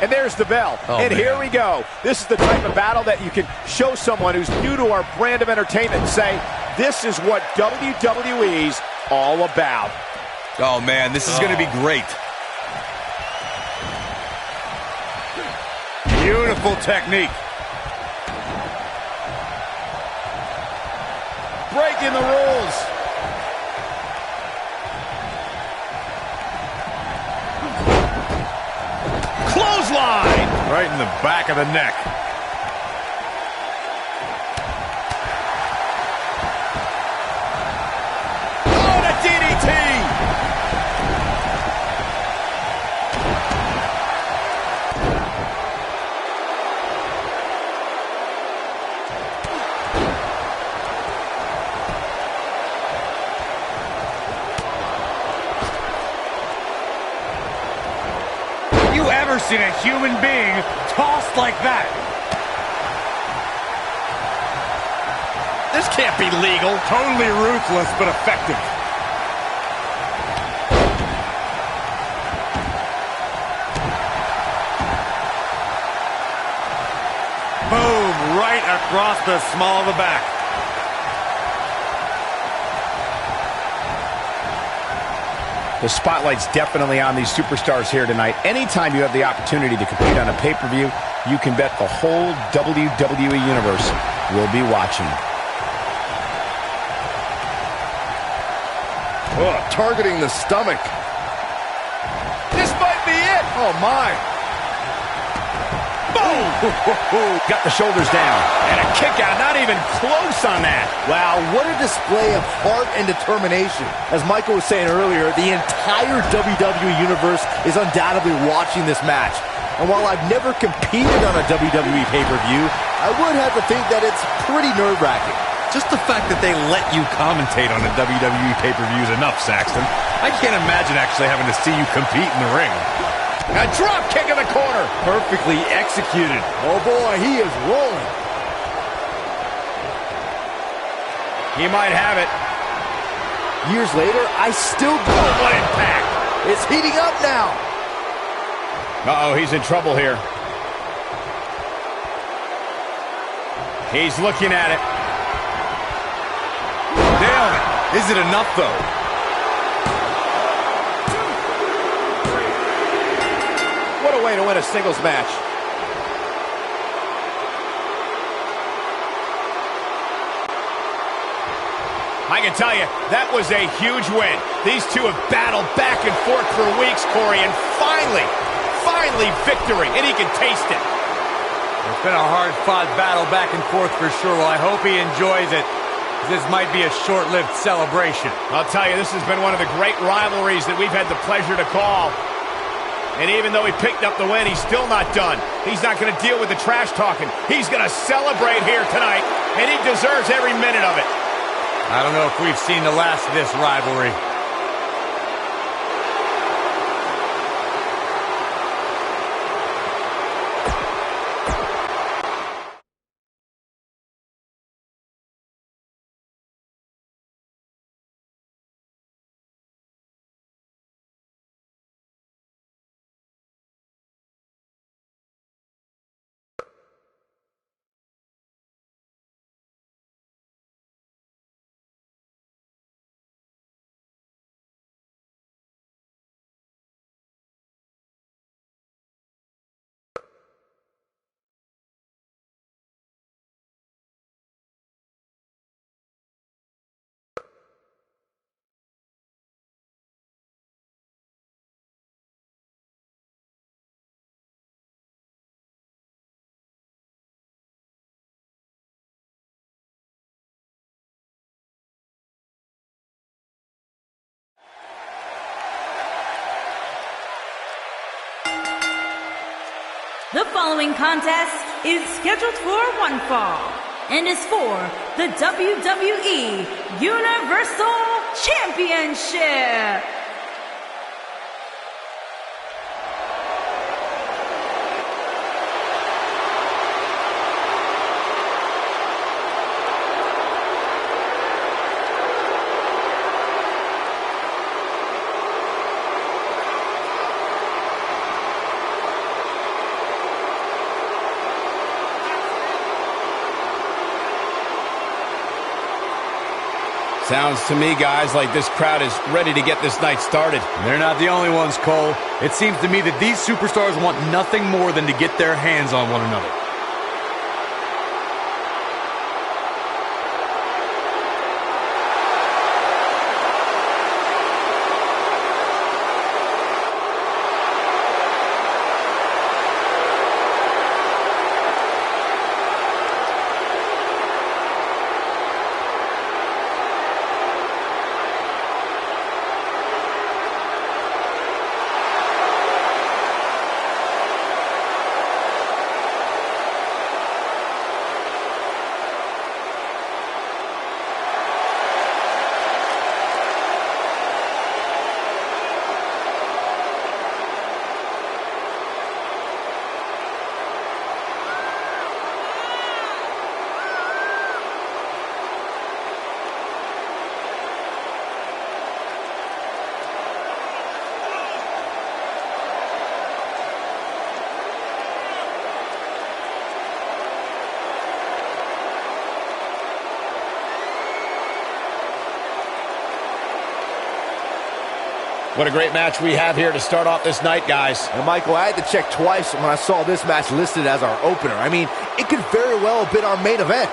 And there's the bell. And here we go. This is the type of battle that you can show someone who's new to our brand of entertainment and say, this is what WWE's all about. Oh, man, this is going to be great. Beautiful technique. Breaking the rules. Clothesline! Right in the back of the neck. Oh, the DDT! Seen a human being tossed like that. This can't be legal. Totally ruthless, but effective. Boom, right across the small of the back. The spotlight's definitely on these superstars here tonight. Anytime you have the opportunity to compete on a pay-per-view, you can bet the whole WWE Universe will be watching. Oh, targeting the stomach. This might be it. Oh, my. Boom! Got the shoulders down. And a kick out, not even close on that. Wow, what a display of heart and determination. As Michael was saying earlier, the entire WWE Universe is undoubtedly watching this match. And while I've never competed on a WWE pay-per-view, I would have to think that it's pretty nerve-wracking. Just the fact that they let you commentate on a WWE pay-per-view is enough, Saxton. I can't imagine actually having to see you compete in the ring. A drop kick in the corner. Perfectly executed. Oh boy, he is rolling. He might have it. Years later, I still do. Oh, what impact. It's heating up now. Uh-oh, he's in trouble here. He's looking at it. Damn, is it enough, though? What a way to win a singles match. I can tell you, that was a huge win. These two have battled back and forth for weeks, Corey, and finally victory, and he can taste it. It's been a hard-fought battle back and forth for sure. Well, I hope he enjoys it. This might be a short-lived celebration. I'll tell you, this has been one of the great rivalries that we've had the pleasure to call. And even though he picked up the win, he's still not done. He's not going to deal with the trash talking. He's going to celebrate here tonight, and he deserves every minute of it. I don't know if we've seen the last of this rivalry. The following contest is scheduled for one fall and is for the WWE Universal Championship. Sounds to me, guys, like this crowd is ready to get this night started. They're not the only ones, Cole. It seems to me that these superstars want nothing more than to get their hands on one another. What a great match we have here to start off this night, guys. And Michael, I had to check twice when I saw this match listed as our opener. I mean, it could very well have been our main event.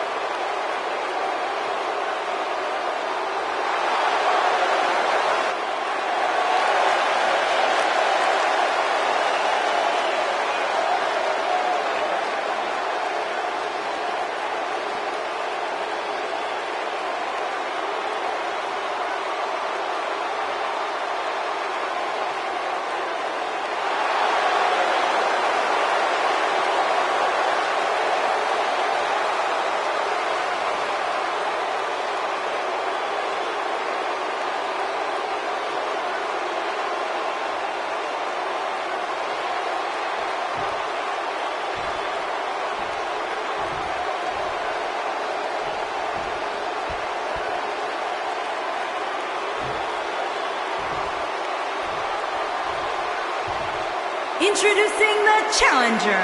Introducing the challenger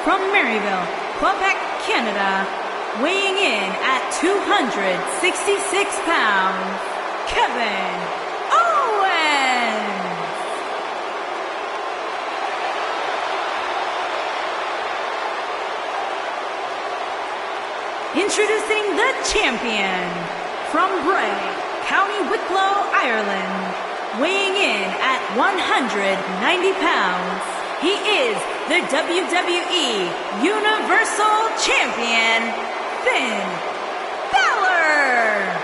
from Maryville, Quebec, Canada, weighing in at 266 pounds, Kevin Owens. Introducing the champion from Bray, County Wicklow, Ireland, weighing in at 190 pounds. He is the WWE Universal Champion, Finn Balor.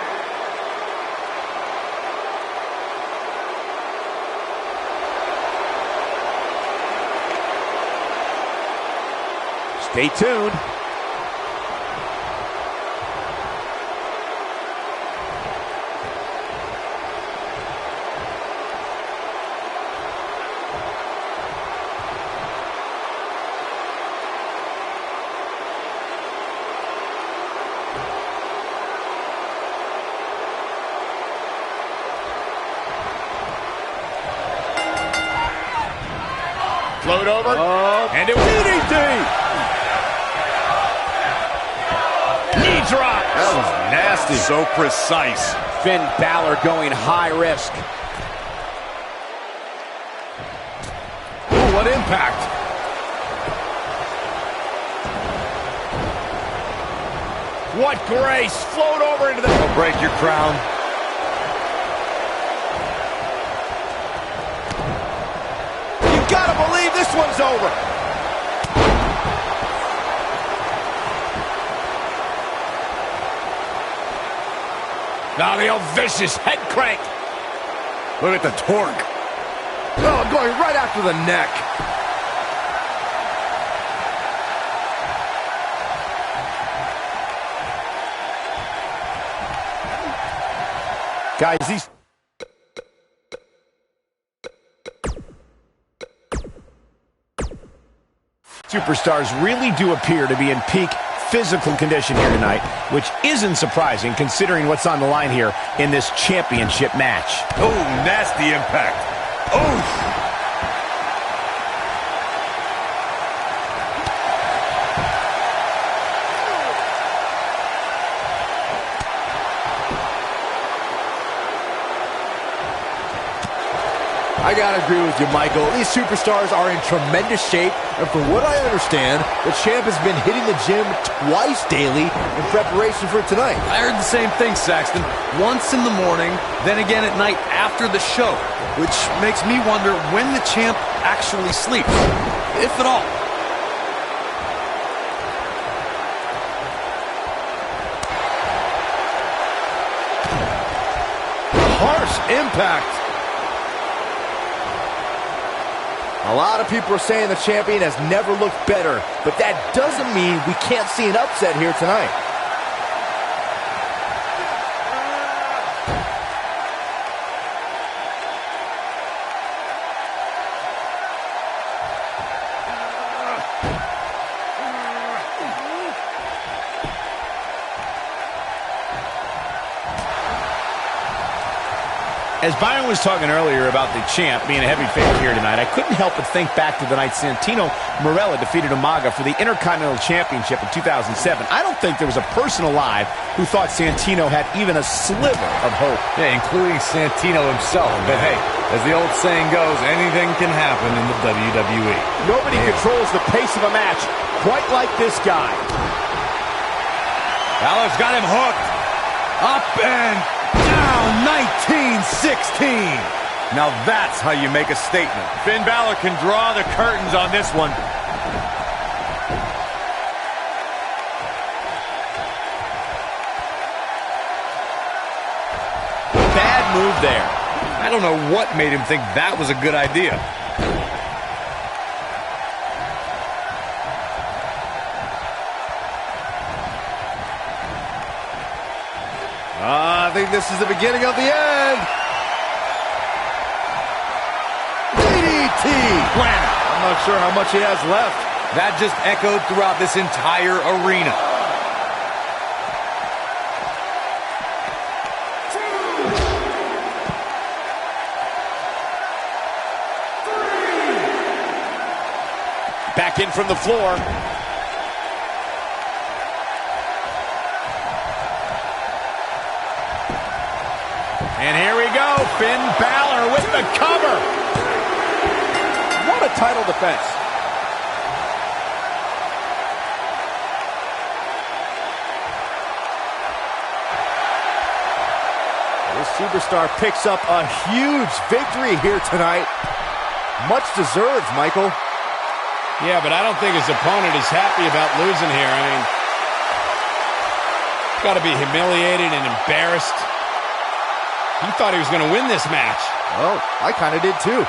Stay tuned. Float over. And it was DDT. knee drop. That was nasty. So precise. Finn Balor going high risk. Ooh, what impact. What grace. Float over into the... Don't break your crown. Gotta believe this one's over. Now the old vicious head crank. Look at the torque. Oh, going right after the neck. Guys, these superstars really do appear to be in peak physical condition here tonight, which isn't surprising considering what's on the line here in this championship match. Oh, nasty impact. Oh! I gotta agree with you, Michael. These superstars are in tremendous shape, and from what I understand, the champ has been hitting the gym twice daily in preparation for tonight. I heard the same thing, Saxton. Once in the morning, then again at night after the show, which makes me wonder when the champ actually sleeps, if at all. Harsh impact. A lot of people are saying the champion has never looked better, but that doesn't mean we can't see an upset here tonight. As Byron was talking earlier about the champ being a heavy favorite here tonight, I couldn't help but think back to the night Santino Marella defeated Umaga for the Intercontinental Championship in 2007. I don't think there was a person alive who thought Santino had even a sliver of hope. Yeah, including Santino himself. But hey, as the old saying goes, anything can happen in the WWE. Nobody controls the pace of a match quite like this guy. Balor's got him hooked. Up and down, 1916. Now that's how you make a statement. Finn Balor can draw the curtains on this one. Bad move there. I don't know what made him think that was a good idea. I think this is the beginning of the end. DDT. Planet. I'm not sure how much he has left. That just echoed throughout this entire arena. Back in from the floor. And here we go, Finn Balor with the cover. What a title defense. This superstar picks up a huge victory here tonight. Much deserved, Michael. Yeah, but I don't think his opponent is happy about losing here. I mean, got to be humiliated and embarrassed. He thought he was going to win this match. Well, I kind of did too.